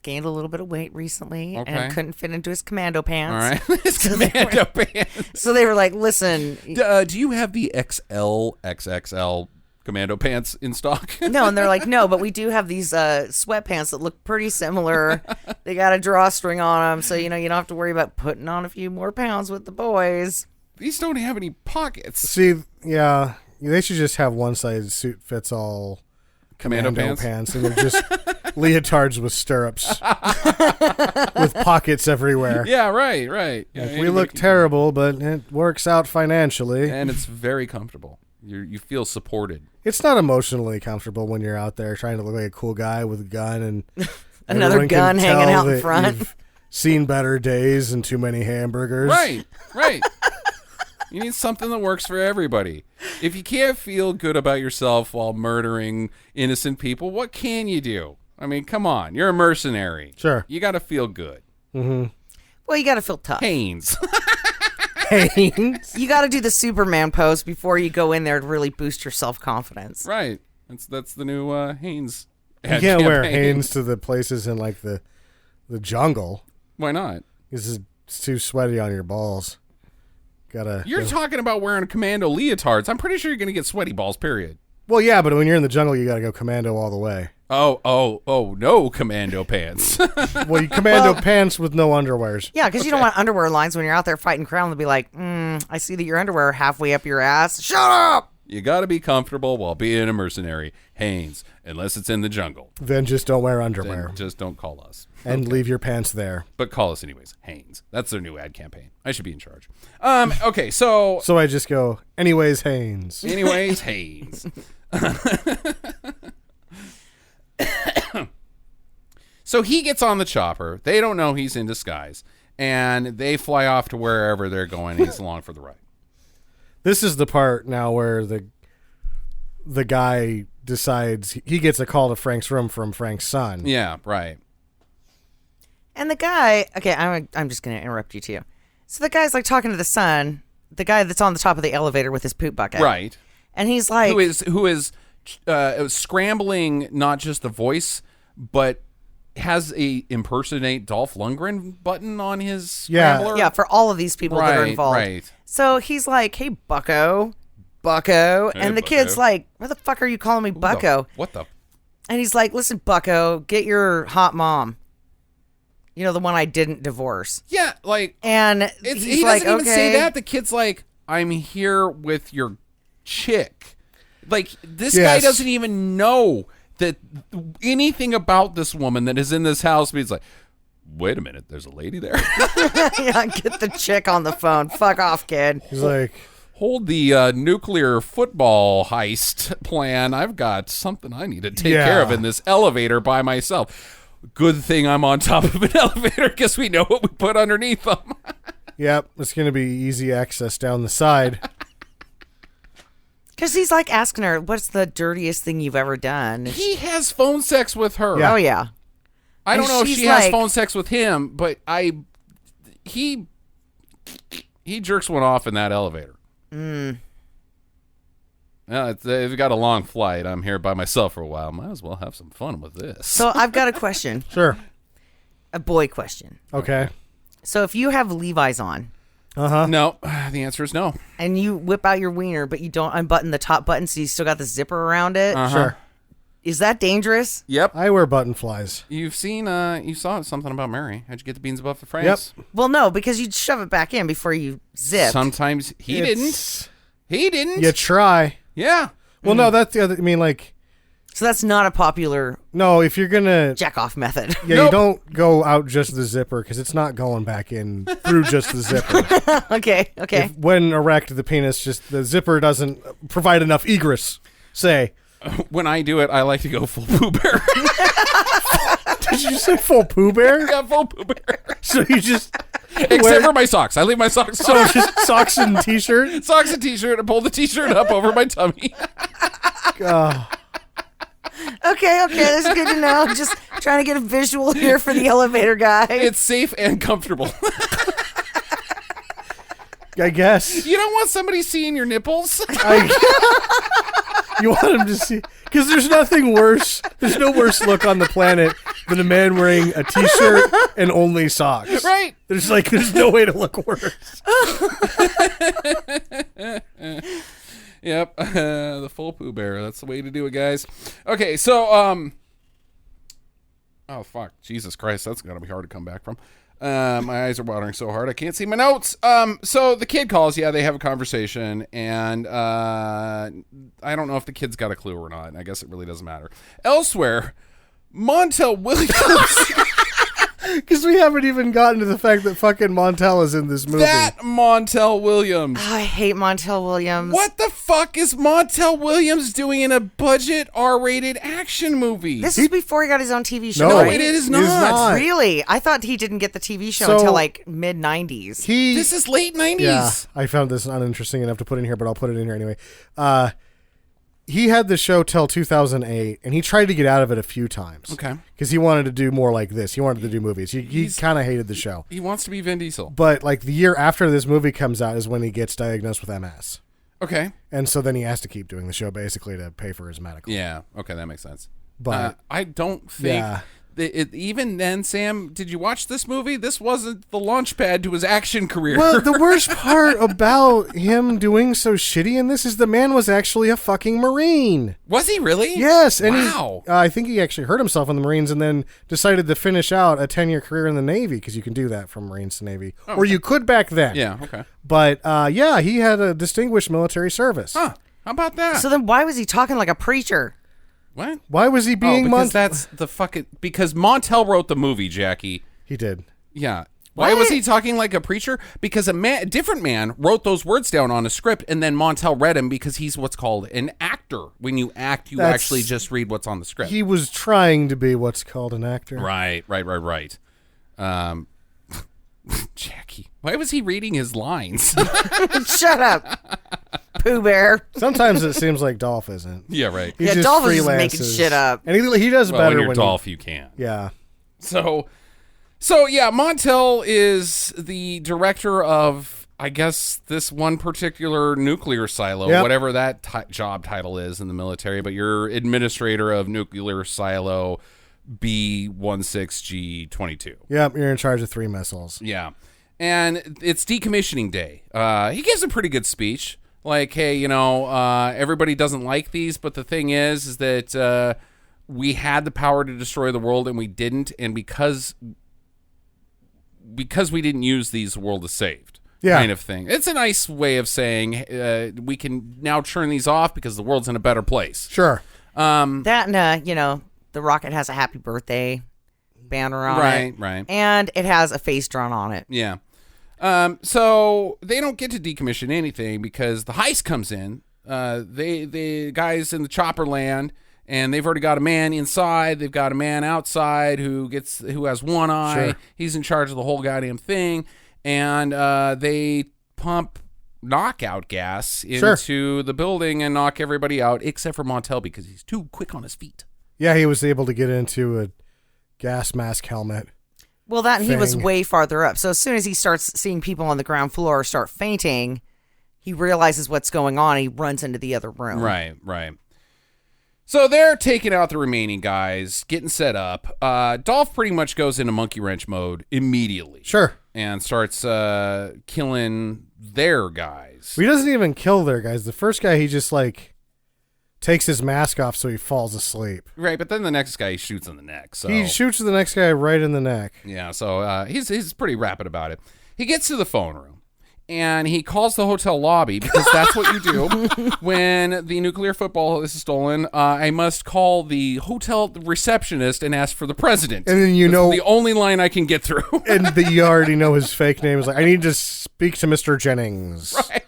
gained a little bit of weight recently and couldn't fit into his commando pants. All right. His commando pants. So they were like, listen. Do you have the XXL commando pants in stock? No, and they're like, no, but we do have these sweatpants that look pretty similar. They got a drawstring on them, so, you don't have to worry about putting on a few more pounds with the boys. These don't have any pockets. See, yeah, they should just have one size suit fits all Commando pants, and they're just leotards with stirrups with pockets everywhere. Yeah, right. Yeah, Like, we look terrible, but it works out financially. and it's very comfortable. You feel supported. It's not emotionally comfortable when you're out there trying to look like a cool guy with a gun and Another everyone can gun hanging tell out in that front. you've seen better days and too many hamburgers. Right. You need something that works for everybody. If you can't feel good about yourself while murdering innocent people, what can you do? I mean, come on. You're a mercenary. Sure. You got to feel good. Mm-hmm. Well, you got to feel tough. Haynes. Haynes. You got to do the Superman pose before you go in there to really boost your self-confidence. Right. That's the new Haynes. You can't wear Hanes to the places in like the jungle. Why not? Because it's too sweaty on your balls. You're talking about wearing commando leotards. I'm pretty sure you're going to get sweaty balls, period. Well, yeah, but when you're in the jungle, you got to go commando all the way. Oh, no commando pants. Well, you commando pants with no underwears. Yeah, because you don't want underwear lines when you're out there fighting crime. They'll be like, I see that your underwear are halfway up your ass. Shut up! You got to be comfortable while being a mercenary. Haynes, unless it's in the jungle. Then just don't wear underwear. Then just don't call us. And leave your pants there. But call us anyways. Haynes. That's their new ad campaign. I should be in charge. Okay, so... So I just go, anyways, Haynes. Anyways, Haynes. So he gets on the chopper. They don't know he's in disguise. And they fly off to wherever they're going. He's along for the ride. This is the part now where the guy decides he gets a call to Frank's room from Frank's son. Yeah, right. And the guy, okay, I'm just going to interrupt you too. So the guy's like talking to the son, the guy that's on the top of the elevator with his poop bucket. Right. And he's like... Who is scrambling not just the voice, but has a impersonate Dolph Lundgren button on his scrambler. Yeah, for all of these people that are involved. Right. So he's like, hey, Bucko. Hey, and the kid's Bucko. like, what the fuck are you calling me Bucko? What the? And he's like, listen, Bucko, get your hot mom. You know, the one I didn't divorce. Yeah, like... And he like, doesn't even okay. say that. The kid's like, I'm here with your chick. Like, this guy doesn't even know that anything about this woman that is in this house. But he's like, wait a minute, there's a lady there. Yeah, get the chick on the phone. Fuck off, kid. He's like... Hold the nuclear football heist plan. I've got something I need to take care of in this elevator by myself. Good thing I'm on top of an elevator because we know what we put underneath them. Yep, it's going to be easy access down the side. Because he's like asking her, what's the dirtiest thing you've ever done? And He has phone sex with her. Yeah. Oh, yeah. I don't And know if she's she has like- phone sex with him, but he jerks one off in that elevator. Well, they've got a long flight. I'm here by myself for a while. Might as well have some fun with this. So I've got a question. Sure. A boy question. Okay. So if you have Levi's on No, the answer is no. and you whip out your wiener, but you don't unbutton the top button, so you still got the zipper around it, Sure. is that dangerous? Yep. I wear button flies. You saw something about Mary. How'd you get the beans above the France? Yep. Well, no, because you'd shove it back in before you zip. Sometimes he didn't. He didn't. You try. Yeah. Well, no, that's the other... I mean, like... So that's not a popular No, if you're going to... jack-off method. Yeah, Nope. you don't go out just the zipper because it's not going back in through just the zipper. Okay. When erect, the penis the zipper doesn't provide enough egress. Say. When I do it, I like to go full Pooh Bear. Did you say full Pooh Bear? Yeah, full Pooh Bear. So you just... Except for my socks. I leave my socks So on. just socks and t-shirt? Socks and t-shirt. I pull the t-shirt up over my tummy. Okay. Okay, this is good to know. Just trying to get a visual here for the elevator guy. It's safe and comfortable. I guess. You don't want somebody seeing your nipples? You want him to see, because there's nothing worse. There's no worse look on the planet than a man wearing a t-shirt and only socks. Right. There's no way to look worse. Yep. The full Pooh Bear. That's the way to do it, guys. Okay, so, oh, fuck. Jesus Christ. That's going to be hard to come back from. My eyes are watering so hard I can't see my notes. So the kid calls. Yeah, they have a conversation, and I don't know if the kid's got a clue or not. I guess it really doesn't matter. Elsewhere, Montel Williams. Because we haven't even gotten to the fact that fucking Montel is in this movie. That Montel Williams. I hate Montel Williams. What the fuck is Montel Williams doing in a budget R-rated action movie? This is before he got his own TV show. No, right? it is He's not. Really? I thought he didn't get the TV show So- until like mid-90s. This is late 90s. Yeah, I found this uninteresting enough to put in here, but I'll put it in here anyway. He had the show till 2008, and he tried to get out of it a few times. Okay. Because he wanted to do more like this. He wanted to do movies. He kind of hated the show. He wants to be Vin Diesel. But like the year after this movie comes out is when he gets diagnosed with MS. Okay. And so then he has to keep doing the show basically to pay for his medical. Yeah. Okay, that makes sense. But I don't think... Yeah. Even then, Sam, did you watch this movie? This wasn't the launch pad to his action career. Well, the worst part about him doing so shitty in this is the man was actually a fucking Marine. Was he really? Yes. And wow. I think he actually hurt himself in the Marines and then decided to finish out a 10-year career in the Navy, because you can do that from Marines to Navy. Oh, or you could back then. Yeah, okay. But, yeah, he had a distinguished military service. Huh. How about that? So then why was he talking like a preacher? What? Why was he being because that's the fucking... Because Montel wrote the movie, Jackie. He did. Yeah. Why was he talking like a preacher? Because a different man wrote those words down on a script, and then Montel read them because he's what's called an actor. When you act, you actually just read what's on the script. He was trying to be what's called an actor. Right. Jackie, why was he reading his lines? Shut up, Pooh Bear. Sometimes it seems like Dolph isn't. Yeah, right. He Yeah, just Dolph is just freelances. making shit up. And he does Well, better when you're when Dolph, you can. Yeah. So yeah, Montel is the director of, I guess, this one particular nuclear silo, Yep. whatever that job title is in the military, but you're administrator of nuclear silo B16G22. Yep, you're in charge of 3 missiles. Yeah. And it's decommissioning day. He gives a pretty good speech. Like, hey, everybody doesn't like these, but the thing is that we had the power to destroy the world and we didn't. And because we didn't use these, the world is saved. Yeah. Kind of thing. It's a nice way of saying we can now turn these off because the world's in a better place. Sure. That and, the rocket has a happy birthday banner on it. Right. And it has a face drawn on it. Yeah. So they don't get to decommission anything because the heist comes in. The guys in the chopper land, and they've already got a man inside. They've got a man outside who has one eye. Sure. He's in charge of the whole goddamn thing. And they pump knockout gas into the building and knock everybody out except for Montel because he's too quick on his feet. Yeah, he was able to get into a gas mask helmet. Well, that and he was thing. way farther up. So as soon as he starts seeing people on the ground floor start fainting, he realizes what's going on. And he runs into the other room. Right. So they're taking out the remaining guys, getting set up. Dolph pretty much goes into monkey wrench mode immediately. Sure. And starts killing their guys. He doesn't even kill their guys. The first guy, he just takes his mask off so he falls asleep. Right, but then the next guy he shoots in the neck. So He shoots the next guy right in the neck. yeah, so he's pretty rapid about it. He gets to the phone room and he calls the hotel lobby because that's what you do when the nuclear football is stolen. I must call the hotel receptionist and ask for the president. And then That's the only line I can get through. And you already know his fake name is I need to speak to Mr. Jennings. Right.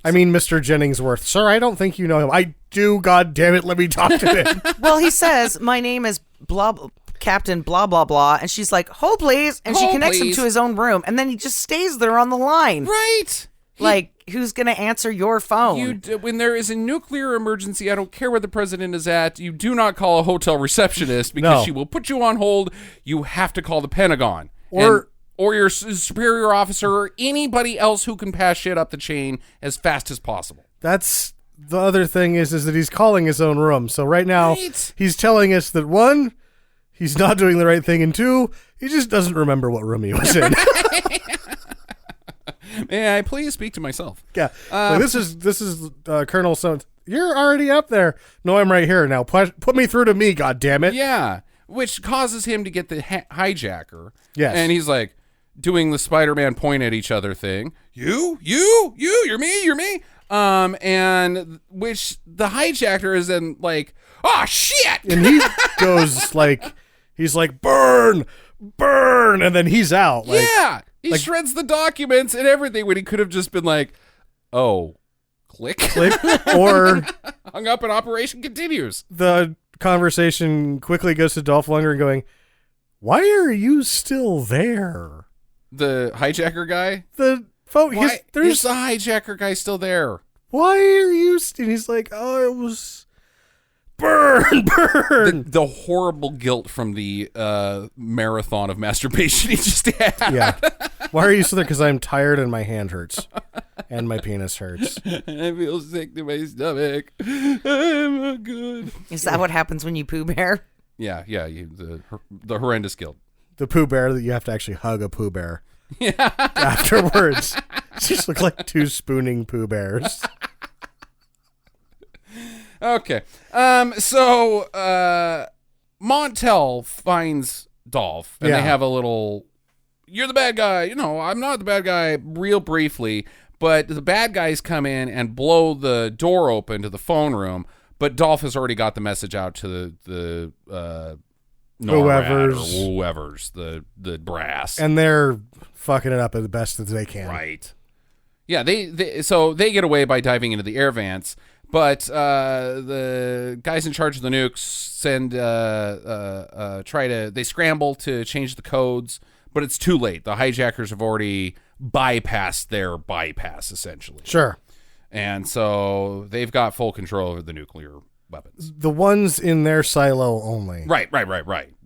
I mean, Mr. Jenningsworth. Sir, I don't think you know him. I do, God damn it, let me talk to him. Well, he says, my name is Captain blah, blah, blah. And she's like, hold, please. And she Hold, connects please. him to his own room. And then he just stays there on the line. Right. Like, who's going to answer your phone? When there is a nuclear emergency, I don't care where the president is at, you do not call a hotel receptionist because she will put you on hold. You have to call the Pentagon. Or your superior officer or anybody else who can pass shit up the chain as fast as possible. That's the other thing is that he's calling his own room. So right now he's telling us that 1, he's not doing the right thing, and 2, he just doesn't remember what room he was in. May I please speak to myself? Yeah. This is Colonel Son. You're already up there. No, I'm right here now. Put me through to me, goddammit. Yeah. Which causes him to get the hijacker. Yes. And he's like doing the Spider-Man point at each other thing. You're me. And which the hijacker is then like, oh shit. And he goes like, he's like, burn. And then he's out. Like, yeah. He shreds the documents and everything when he could have just been like, oh, click. Or hung up and operation continues. The conversation quickly goes to Dolph Lundgren going, why are you still there? The hijacker guy? The phone. Why is the hijacker guy still there? Why are you? And he's like, oh, it was burn. The horrible guilt from the marathon of masturbation he just had. Yeah. Why are you still there? Because I'm tired and my hand hurts. And my penis hurts. I feel sick to my stomach. I'm not good. Is that what happens when you poo bear? Yeah. The horrendous guilt. The Pooh Bear that you have to actually hug a Pooh Bear. Yeah. Afterwards. Just look like 2 spooning Pooh Bears. Okay. So Montel finds Dolph and they have a little, you're the bad guy. I'm not the bad guy, real briefly. But the bad guys come in and blow the door open to the phone room. But Dolph has already got the message out to the whoever's the brass, and they're fucking it up as best as they can. Right? Yeah. So they get away by diving into the air vents, but the guys in charge of the nukes they scramble to change the codes, but it's too late. The hijackers have already bypassed their bypass, essentially. Sure. And so they've got full control over the nuclear weapons. The ones in their silo only. Right.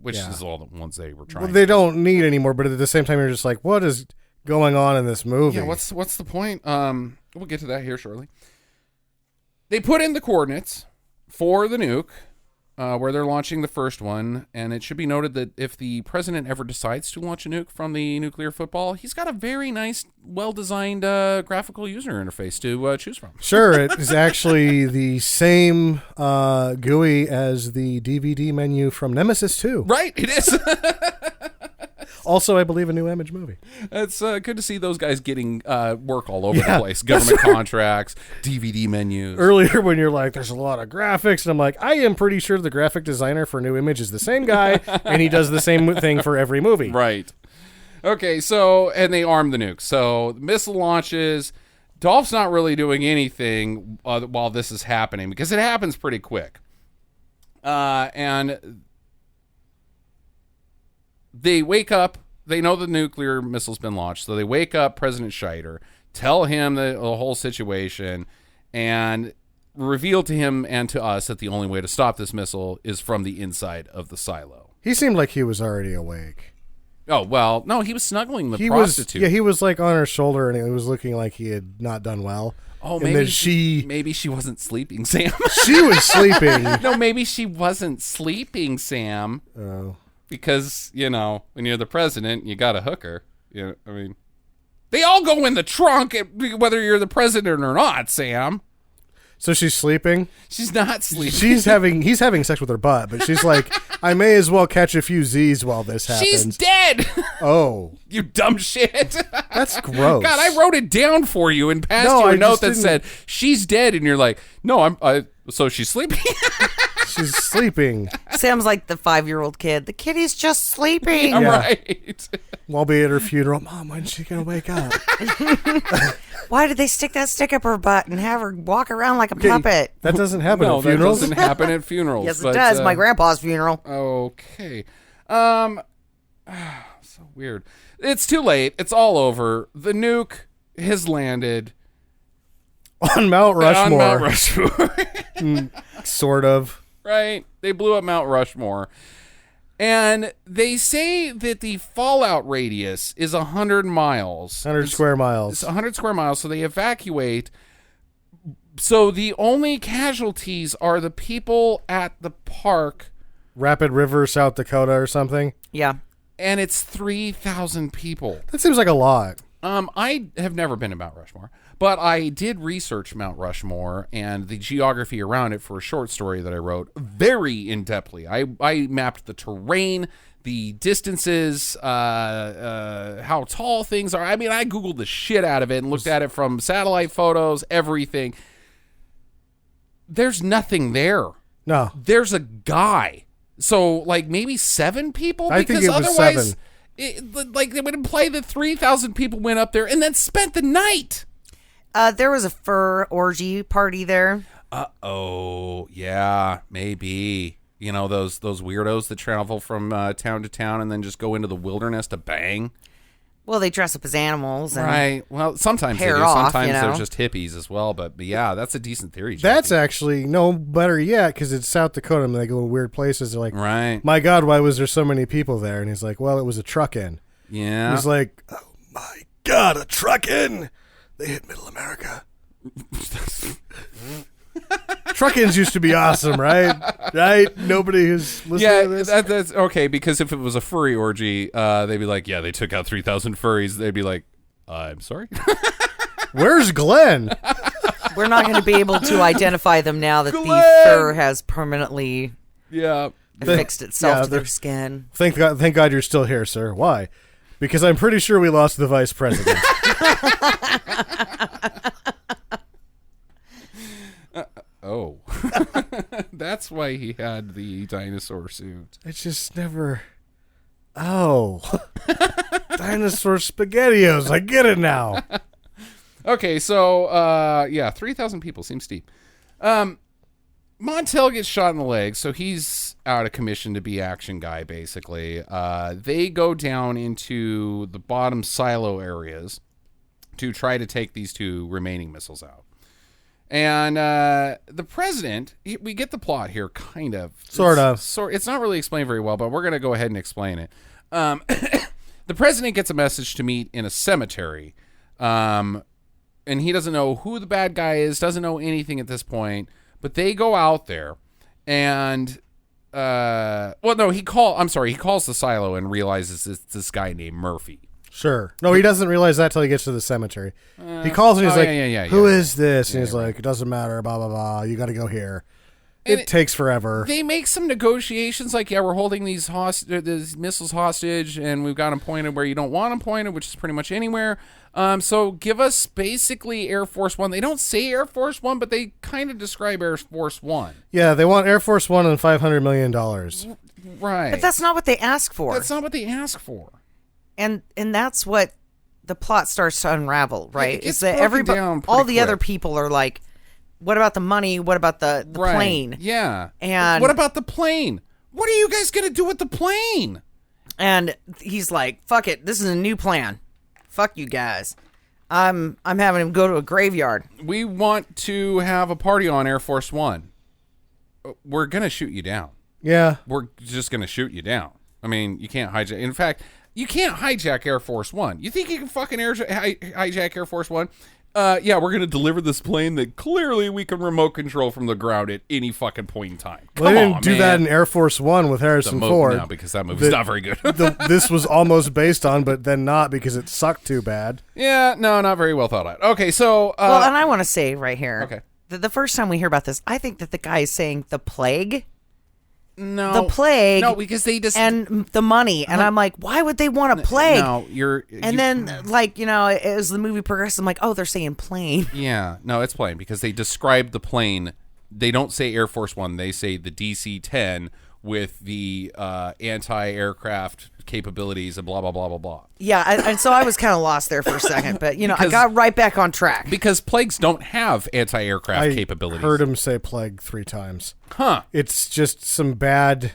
Which is all the ones they were trying. Well, they don't need anymore, but at the same time, you're just like, what is going on in this movie? Yeah, what's the point? We'll get to that here shortly. They put in the coordinates for the nuke, where they're launching the first one, and it should be noted that if the president ever decides to launch a nuke from the nuclear football, he's got a very nice, well-designed graphical user interface to choose from. Sure, it is actually the same GUI as the DVD menu from Nemesis 2. Right, it is. Also, I believe a new Image movie. It's good to see those guys getting work all over the place. Government contracts, DVD menus. Earlier when you're like, there's a lot of graphics, and I'm like, I am pretty sure the graphic designer for New Image is the same guy, and he does the same thing for every movie. Right. Okay, so, and they arm the nuke. So, the missile launches. Dolph's not really doing anything while this is happening, because it happens pretty quick. And they wake up. They know the nuclear missile's been launched, so they wake up President Scheider, tell him the whole situation, and reveal to him and to us that the only way to stop this missile is from the inside of the silo. He seemed like he was already awake. Oh, well, no, he was snuggling the prostitute. He was like on her shoulder, and it was looking like he had not done well. Oh, and maybe she wasn't sleeping, Sam. She was sleeping. No, maybe she wasn't sleeping, Sam. Oh. Because, when you're the president, you got a hooker. They all go in the trunk, whether you're the president or not, Sam. So she's sleeping? She's not sleeping. He's having sex with her butt, but she's like, I may as well catch a few Z's while this happens. She's dead. Oh. You dumb shit. That's gross. God, I wrote it down for you and passed you a note that said, she's dead. And you're like, no, so she's sleeping. She's sleeping. Sam's like the 5-year-old kid. The kitty's just sleeping. Yeah. Right. While I'll be at her funeral. Mom, when's she going to wake up? Why did they stick that stick up her butt and have her walk around like a puppet? That doesn't happen at funerals. That doesn't happen at funerals. Yes, it does. My grandpa's funeral. Okay. So weird. It's too late. It's all over. The nuke has landed. On Mount Rushmore. On Mount Rushmore. Sort of. Right. They blew up Mount Rushmore. And they say that the fallout radius is 100 miles. 100 square miles. It's 100 square miles, so they evacuate. So the only casualties are the people at the park. Rapid River, South Dakota or something. Yeah. And it's 3,000 people. That seems like a lot. I have never been to Mount Rushmore, but I did research Mount Rushmore and the geography around it for a short story that I wrote very in-depthly. I mapped the terrain, the distances, how tall things are. I mean, I Googled the shit out of it and looked at it from satellite photos, everything. There's nothing there. No. There's a guy. So, like, maybe 7 people? I think it was 7. Like, it would imply that 3,000 people went up there and then spent the night. There was a fur orgy party there. Uh-oh. Yeah, maybe. You know, those weirdos that travel from town to town and then just go into the wilderness to bang. Well, they dress up as animals. And right. Well, sometimes they do. hair off, Sometimes you know? they're just hippies as well. But yeah, that's a decent theory. That's Jackie. actually no better yet because it's South Dakota and they go in weird places. They're like, right. My God, why was there so many people there? And he's like, well, it was a truck-in. Yeah. He's like, oh my God, a truck-in. They hit Middle America. Truck-ins used to be awesome, right? Right? Nobody who's listening to this. That's okay, because if it was a furry orgy, they'd be like, yeah, they took out 3,000 furries. They'd be like, I'm sorry? Where's Glenn? We're not going to be able to identify them now that the fur has permanently affixed itself to their skin. Thank God you're still here, sir. Why? Because I'm pretty sure we lost the vice president. Oh. That's why he had the dinosaur suit. It's just never... Oh. Dinosaur SpaghettiOs. I get it now. Okay, so, 3,000 people seems steep. Montel gets shot in the leg, so he's out of commission to be action guy, basically. They go down into the bottom silo areas to try to take these 2 remaining missiles out. And the president, we get the plot here, kind of. Sort of. It's not really explained very well, but we're going to go ahead and explain it. The president gets a message to meet in a cemetery. And he doesn't know who the bad guy is, doesn't know anything at this point. But they go out there and, he calls the silo and realizes it's this guy named Murphy. Sure. No, he doesn't realize that till he gets to the cemetery. He calls and he's who is this? And he's like, it doesn't matter, blah, blah, blah. You got to go here. It takes forever. They make some negotiations like, we're holding these missiles hostage and we've got them pointed where you don't want them pointed, which is pretty much anywhere. So give us basically Air Force One. They don't say Air Force One, but they kind of describe Air Force One. Yeah, they want Air Force One and $500 million. Right. But that's not what they ask for. That's not what they ask for. And that's what the plot starts to unravel, right? It's Is that broken down pretty all the other quick. people are like, what about the money? What about the plane? Yeah. And what about the plane? What are you guys going to do with the plane? And he's like, fuck it. This is a new plan. Fuck you guys. I'm having him go to a graveyard. We want to have a party on Air Force One. We're going to shoot you down. Yeah. We're just going to shoot you down. I mean, you can't hijack. In fact, you can't hijack Air Force One. You think you can fucking hijack Air Force One? We're going to deliver this plane that clearly we can remote control from the ground at any fucking point in time. Well, they didn't do that in Air Force One with Harrison Ford. No, because that movie's not very good. This was almost based on, but then not because it sucked too bad. Yeah, no, not very well thought out. Okay, so... well, and I want to say right here, okay, that the first time we hear about this, I think that the guy is saying the plague... No. The plague. No, because they just... And the money. And I'm like, why would they want a plague? No, then, as the movie progresses, I'm like, oh, they're saying plane. Yeah. No, it's plane because they describe the plane. They don't say Air Force One. They say the DC-10 with the anti-aircraft capabilities and blah, blah, blah, blah, blah. Yeah, and so I was kind of lost there for a second. But, I got right back on track. Because plagues don't have anti-aircraft capabilities. I heard him say plague 3 times. Huh. It's just some bad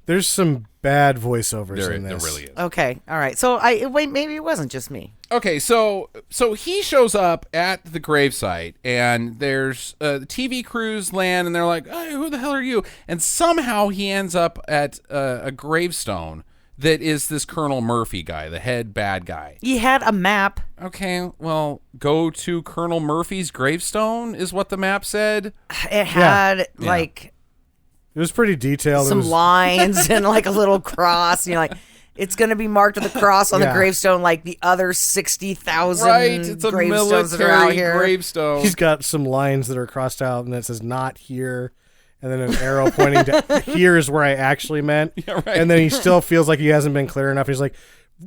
There's some bad voiceovers in There this. really is. Okay, all right. So maybe it wasn't just me. Okay, so he shows up at the gravesite, and there's TV crews land, and they're like, "Hey, who the hell are you?" And somehow he ends up at a gravestone that is this Colonel Murphy guy, the head bad guy. He had a map. Okay, well, go to Colonel Murphy's gravestone is what the map said. It had like It was pretty detailed. some lines and like a little cross. And you're like, it's going to be marked with a cross on the gravestone like the other 60,000 Right, it's a gravestones that are out military here. gravestone. He's got some lines that are crossed out, and it says "not here," and then an arrow pointing to "here is where I actually meant." Yeah, right. And then he still feels like he hasn't been clear enough. He's like,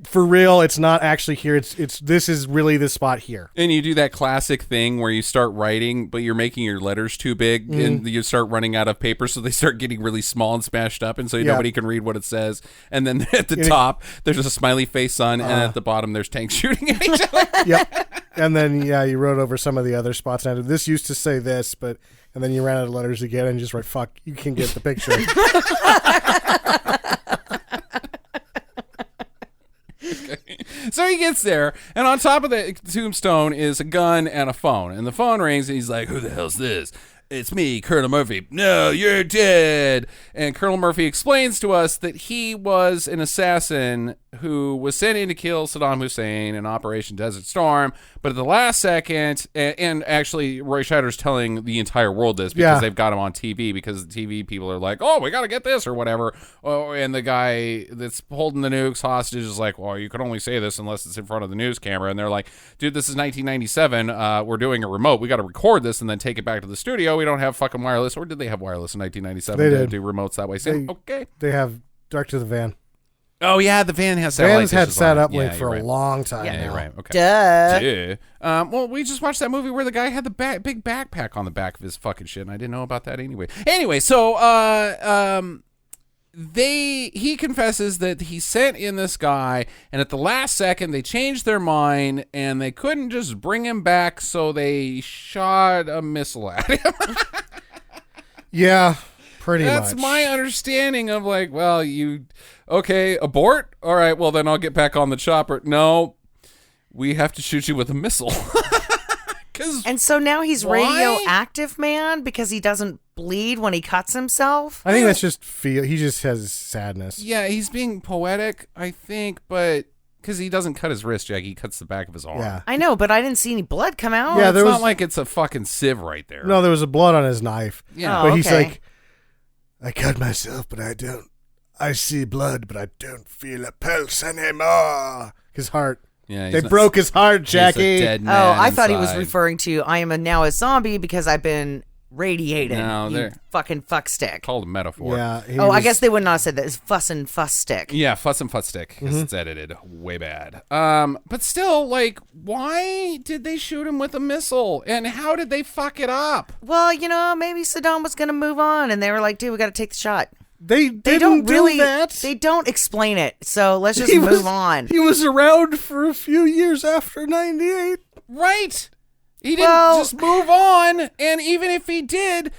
"For real, it's not actually here. It's this is really the spot here." And you do that classic thing where you start writing, but you're making your letters too big, and you start running out of paper, so they start getting really small and smashed up, and so nobody can read what it says. And then at the top, there's a smiley face sun, and at the bottom, there's tanks shooting at each other. Yep. And then you wrote over some of the other spots. And this used to say this, but and then you ran out of letters again, and just write "fuck." You can get the picture. So he gets there, and on top of the tombstone is a gun and a phone. And the phone rings, and he's like, "Who the hell's this?" "It's me, Colonel Murphy." "No, you're dead." And Colonel Murphy explains to us that he was an assassin who was sent in to kill Saddam Hussein in Operation Desert Storm. But at the last second, and actually Roy Scheider's telling the entire world this because they've got him on TV, because the TV people are like, "Oh, we got to get this," or whatever. Oh, and the guy that's holding the nukes hostage is like, "Well, you can only say this unless it's in front of the news camera." And they're like, "Dude, this is 1997. We're doing a remote. We got to record this and then take it back to the studio. We don't have fucking wireless." Or did they have wireless in 1997? They to did. do remotes that way. So, okay. They have direct to the van. Oh, yeah, the van has satellite Van's had dishes on it. sat-uplink Yeah, for you're a long time Yeah, now. you're right. Okay. Duh. Yeah. Well, we just watched that movie where the guy had the big backpack on the back of his fucking shit, and I didn't know about that anyway. Anyway, so he confesses that he sent in this guy, and at the last second they changed their mind, and they couldn't just bring him back, so they shot a missile at him. Yeah, pretty much. That's my understanding of like, well, okay, abort? All right, well, then I'll get back on the chopper. No, we have to shoot you with a missile. And so now he's Why? radioactive, man, because he doesn't bleed when he cuts himself. I think that's just he just has sadness. Yeah, he's being poetic, I think, but because he doesn't cut his wrist, Jackie, he cuts the back of his arm. Yeah. I know, but I didn't see any blood come out. Yeah, It's there not was like it's a fucking sieve right there. no, there was a blood on his knife. Yeah. Oh, But he's okay. like, I cut myself, but I don't. I see blood, but I don't feel a pulse anymore. His heart. Yeah, They broke his heart, he's a Jackie. dead Oh, man I thought he was inside. referring to I am now a zombie because I've been radiated. No, you they're- fucking fuck stick. Called a metaphor. Yeah. he Oh, I was- guess they would not have said that. It's fuss and fuss stick. Yeah, fuss and fuss stick, because it's edited way bad. But still, like, why did they shoot him with a missile? And how did they fuck it up? Well, maybe Saddam was going to move on, and they were like, dude, we got to take the shot. They They didn't don't really, do that. they don't explain it. So let's just He move was- on. He was around for a few years after 98. Right. He didn't Well- just move on. And even if he did,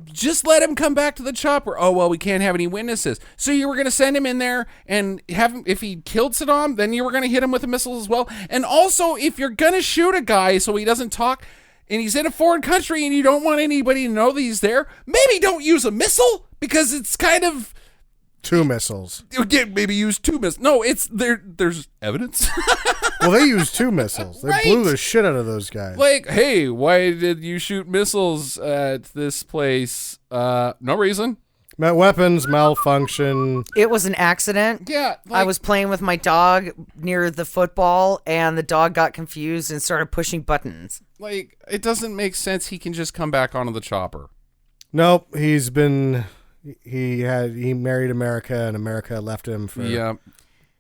just let him come back to the chopper. Oh, well, we can't have any witnesses. So you were going to send him in there and have him, if he killed Saddam, then you were going to hit him with a missile as well. And also, if you're going to shoot a guy so he doesn't talk, and he's in a foreign country and you don't want anybody to know that he's there, maybe don't use a missile, because it's kind of... 2 missiles. Maybe use 2 missiles. No, it's there's evidence. Well, they used 2 missiles. They Right. blew the shit out of those guys. Like, hey, why did you shoot missiles at this place? No reason. Weapons malfunction. It was an accident. Yeah, I was playing with my dog near the football, and the dog got confused and started pushing buttons. like, it doesn't make sense. He can just come back onto the chopper. Nope, he married America, and America left him for. Yeah,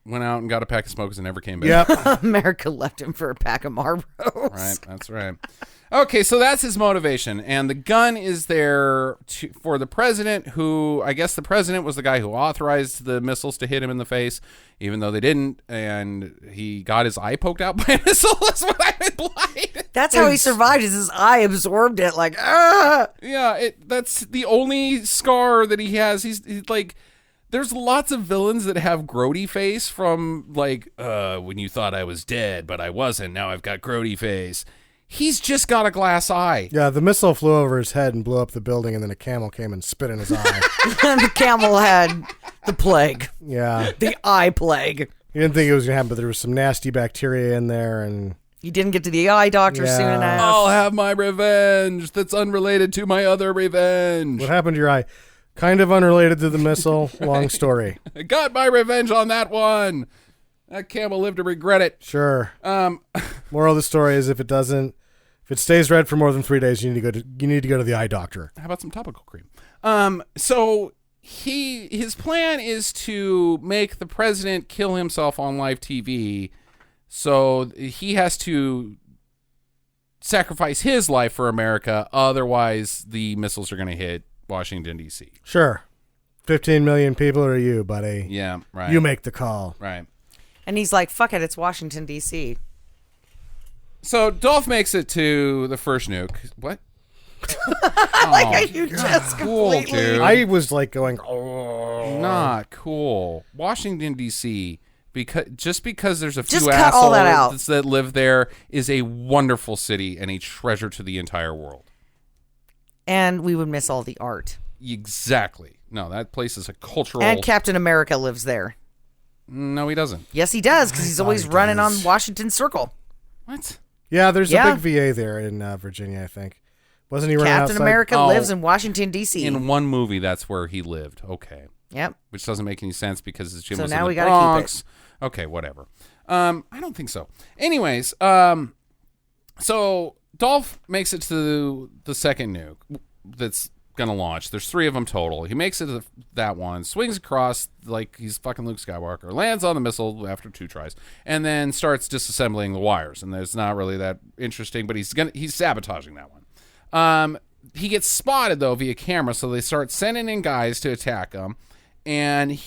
went out and got a pack of smokes and never came back. Yep. America left him for a pack of Marlboros. Right, that's right. Okay, so that's his motivation, and the gun is there for the president, who, I guess the president was the guy who authorized the missiles to hit him in the face, even though they didn't, and he got his eye poked out by a missile. That's what I'm implied. That's how he survived. Is his eye absorbed it? Like, ah. Yeah, that's the only scar that he has. He's like, There's lots of villains that have grody face from, like, when you thought I was dead, but I wasn't. Now I've got grody face. He's just got a glass eye. Yeah, the missile flew over his head and blew up the building, and then a camel came and spit in his eye. The camel had the plague. Yeah. The eye plague. You didn't think it was going to happen, but there was some nasty bacteria in there, and... You didn't get to the eye doctor soon Yeah. enough. I'll have my revenge that's unrelated to my other revenge. What happened to your eye? Kind of unrelated to the missile. Long story. I got my revenge on that one. That camel lived to regret it. Sure. Moral of the story is if it stays red for more than 3 days, you need to go to the eye doctor. How about some topical cream? So his plan is to make the president kill himself on live TV. So he has to sacrifice his life for America. Otherwise, the missiles are going to hit Washington, D.C. Sure. 15 million people are you, buddy. Yeah, right. You make the call. Right. And he's like, fuck it, it's Washington, D.C. So Dolph makes it to the first nuke. What? Like, you just cool, completely... dude. I was like going, oh. Not cool. Washington, D.C., because there's a few Just cut all that out. assholes that live there, is a wonderful city and a treasure to the entire world. And we would miss all the art. Exactly. No, that place is a cultural... And Captain America lives there. No, he doesn't. Yes, he does, because he's always running on Washington Circle. What? Yeah, there's Yeah. a big VA there in Virginia, I think. Wasn't he running Captain outside? America Oh. lives in Washington, D.C. In one movie, that's where he lived. Okay. Yep. Which doesn't make any sense because his gym So was now in the we gotta keep Bronx. Okay, whatever. I don't think so. Anyways, so Dolph makes it to the second nuke that's gonna launch. There's 3 of them total. He makes it to that one, swings across like he's fucking Luke Skywalker, lands on the missile after 2 tries, and then starts disassembling the wires. And it's not really that interesting, but he's sabotaging that one. He gets spotted though via camera, so they start sending in guys to attack him, and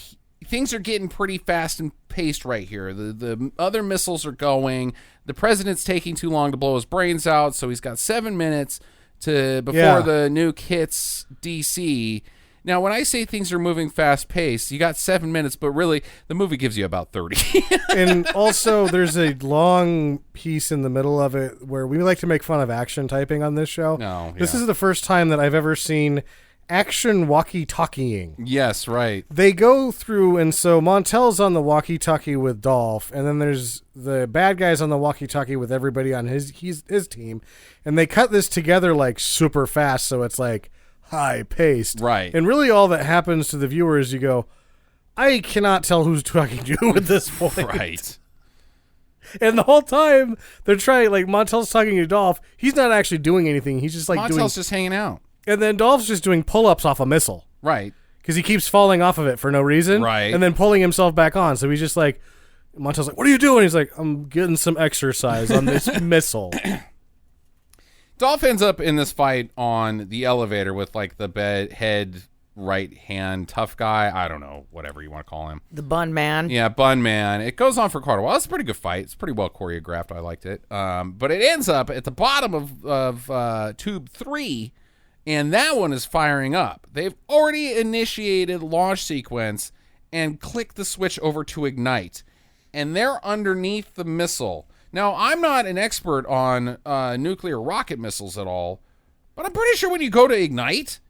things are getting pretty fast and paced right here. The other missiles are going. The president's taking too long to blow his brains out, so he's got 7 minutes before the nuke hits DC. Now, when I say things are moving fast paced, you got 7 minutes, but really the movie gives you about 30. And also, there's a long piece in the middle of it where we like to make fun of action typing on this show. No, This yeah. is the first time that I've ever seen action walkie-talkieing. Yes, right. They go through, and so Montel's on the walkie-talkie with Dolph, and then there's the bad guys on the walkie-talkie with everybody on his team, and they cut this together like super fast, so it's like high-paced. Right. And really all that happens to the viewer is you go, I cannot tell who's talking to who at this point. Right. And the whole time, they're trying, like, Montel's talking to Dolph, he's not actually doing anything, he's just like Montel's just hanging out. and then Dolph's just doing pull-ups off a missile. Right. Because he keeps falling off of it for no reason. Right. And then pulling himself back on. So he's just like, Montel's like, what are you doing? He's like, I'm getting some exercise on this missile. Dolph ends up in this fight on the elevator with like the head right hand tough guy. I don't know, whatever you want to call him. The Bun Man. Yeah, Bun Man. It goes on for quite a while. It's a pretty good fight. It's pretty well choreographed. I liked it. But it ends up at the bottom of tube 3, and that one is firing up. They've already initiated launch sequence and click the switch over to ignite, and they're underneath the missile. Now, I'm not an expert on nuclear rocket missiles at all, but I'm pretty sure when you go to ignite,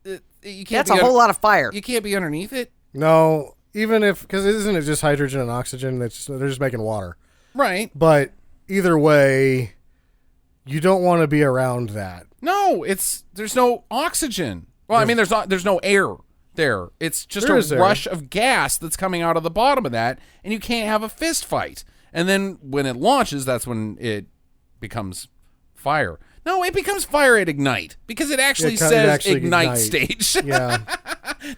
you can't. That's a whole lot of fire. You can't be underneath it. No, even if, because isn't it just hydrogen and oxygen? They're just making water. Right. But either way, you don't want to be around that. No, there's no oxygen. Well, I mean, there's no air there. It's just There is a air. rush of gas that's coming out of the bottom of that, and you can't have a fist fight. And then when it launches, that's when it becomes fire. No, it becomes fire at ignite because it actually it says actually ignite ignite. stage. Yeah.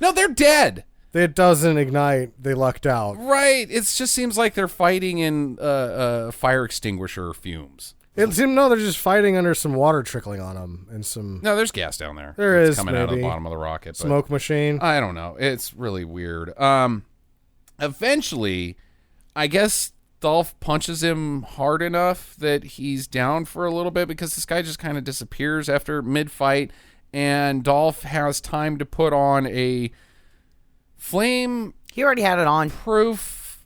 No, they're dead. It doesn't ignite. They lucked out. Right. It just seems like they're fighting in fire extinguisher fumes. No, they're just fighting under some water trickling on them and some No, there's gas down there. There It's is, coming out of the maybe. bottom of the rocket. But smoke machine. I don't know. It's really weird. Eventually, I guess Dolph punches him hard enough that he's down for a little bit because this guy just kind of disappears after mid-fight, and Dolph has time to put on a flame He already had it on. proof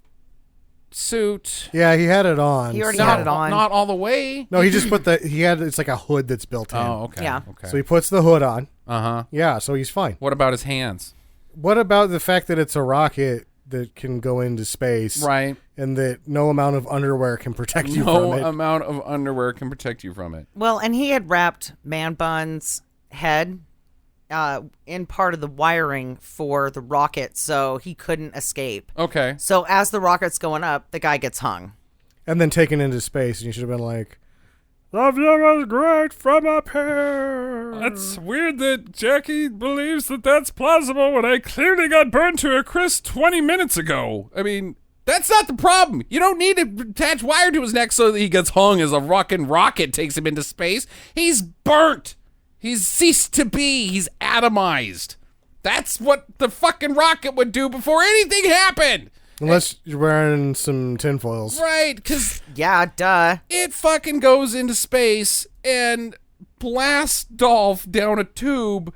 suit. Yeah, he had it on. He already had it on. Not all the way. No, he just put it's like a hood that's built in. Oh, okay. Yeah. Okay. So he puts the hood on. Uh-huh. Yeah, so he's fine. What about his hands? What about the fact that it's a rocket that can go into space? Right. And that no amount of underwear can protect you No from it. amount of underwear can protect you from it. Well, and he had wrapped Man Bun's head in part of the wiring for the rocket, so he couldn't escape. Okay. So as the rocket's going up, the guy gets hung. And then taken into space, and you should have been like, "The view is great from up here." That's weird that Jackie believes that that's plausible when I clearly got burned to a crisp 20 minutes ago. I mean, that's not the problem. You don't need to attach wire to his neck so that he gets hung as a rockin' rocket takes him into space. He's burnt. He's ceased to be. He's atomized. That's what the fucking rocket would do before anything happened. Unless you're wearing some tinfoils. Right, because Yeah, duh. it fucking goes into space and blasts Dolph down a tube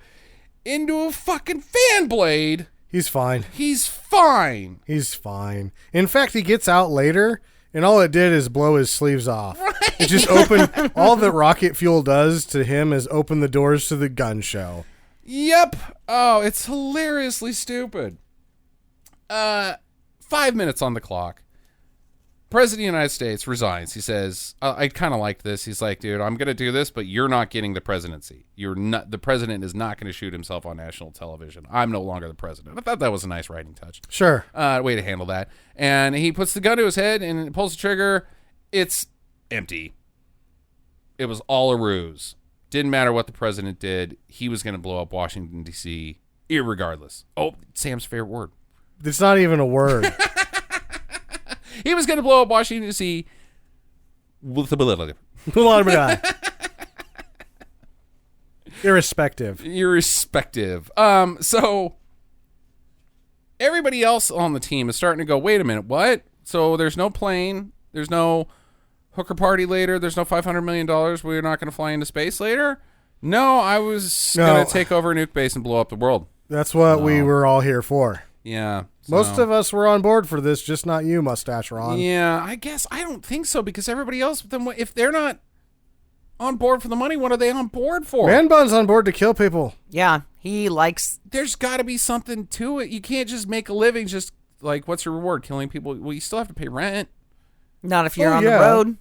into a fucking fan blade. He's fine. He's fine. He's fine. In fact, he gets out later, and all it did is blow his sleeves off. It just opened. All that rocket fuel does to him is open the doors to the gun show. Yep. Oh, it's hilariously stupid. 5 minutes on the clock. President of the United States resigns. He says, I kind of like this. He's like, dude, I'm going to do this, but you're not getting the presidency. You're not. The president is not going to shoot himself on national television. I'm no longer the president. I thought that was a nice writing touch. Sure. Way to handle that. And he puts the gun to his head and pulls the trigger. It's empty. It was all a ruse. Didn't matter what the president did. He was going to blow up Washington, D.C. irregardless. Oh, Sam's favorite word. It's not even a word. He was going to blow up Washington, D.C. with the Irrespective. So everybody else on the team is starting to go, wait a minute, what? So there's no plane. There's no hooker party later. There's no $500 million. We're not going to fly into space later? No, I was going to take over a nuke base and blow up the world. That's what we were all here for. Yeah. Most of us were on board for this, just not you, Mustache Ron. Yeah, I guess. I don't think so, because everybody else, then if they're not on board for the money, what are they on board for? Man Bun's on board to kill people. Yeah, he likes... There's got to be something to it. You can't just make a living just like, what's your reward? Killing people? Well, you still have to pay rent. Not if you're Oh, on yeah. the road.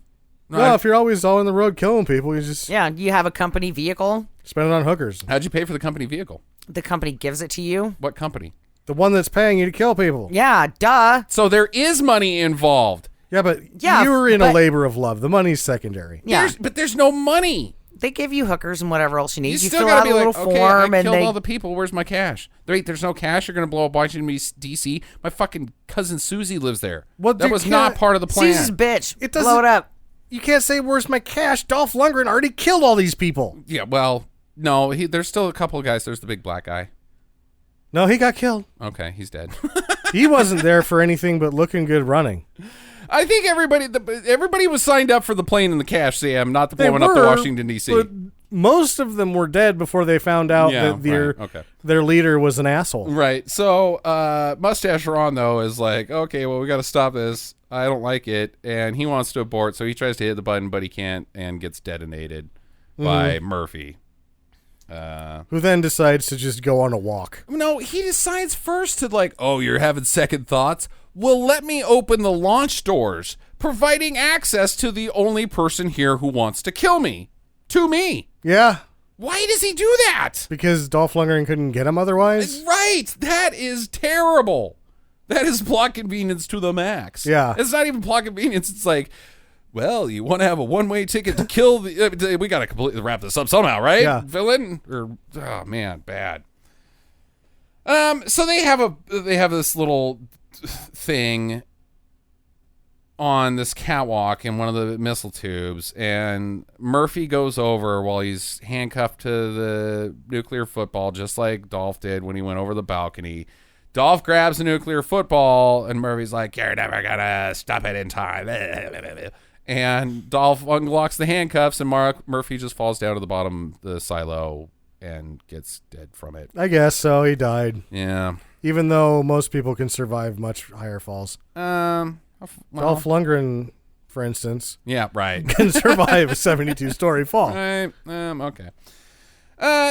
No, if you're always on the road killing people, you just Yeah, you have a company vehicle. spend it on hookers. How'd you pay for the company vehicle? The company gives it to you. What company? The one that's paying you to kill people. Yeah, duh. So there is money involved. Yeah, but Yeah, you were in a but- labor of love. The money's secondary. Yeah, But there's no money. they give you hookers and whatever else you need. You You still fill gotta out be a little like, okay, form I and killed they... all the people. Where's my cash? There's no cash. You're gonna blow up Washington, D.C. My fucking cousin Susie lives there. Well, that you was not can't- part of the plan. Susie's bitch. It Blow doesn't- it up. You can't say, "Where's my cash?" Dolph Lundgren already killed all these people. Yeah, well, no. There's still a couple of guys. There's the big black guy. No, he got killed. Okay, he's dead. He wasn't there for anything but looking good running. I think everybody was signed up for the plane and the cash, Sam, not the They blowing up the were, Washington, D.C. But most of them were dead before they found out Yeah, that their leader was an asshole. Right. So Mustache Ron, though, is like, okay, well, we got to stop this. I don't like it. And he wants to abort, so he tries to hit the button, but he can't and gets detonated by Murphy. Who then decides to just go on a walk. No, he decides first to like, oh, you're having second thoughts? Well, let me open the launch doors, providing access to the only person here who wants to kill me. To me. Yeah, Why does he do that? because Dolph Lundgren couldn't get him otherwise. Right. That is terrible. That is plot convenience to the max. Yeah. It's not even plot convenience. It's like, well, you want to have a one-way ticket to kill the... we got to completely wrap this up somehow, right? Yeah. Villain? Or, oh, man, bad. So they have this little thing on this catwalk in one of the missile tubes, and Murphy goes over while he's handcuffed to the nuclear football, just like Dolph did when he went over the balcony. Dolph grabs the nuclear football, and Murphy's like, you're never gonna stop it in time. And Dolph unlocks the handcuffs, and Murphy just falls down to the bottom of the silo and gets dead from it. I guess so. He died. Yeah. Even though most people can survive much higher falls. Well, Dolph Lundgren, for instance, yeah, right. can survive a 72-story fall. Right. Okay.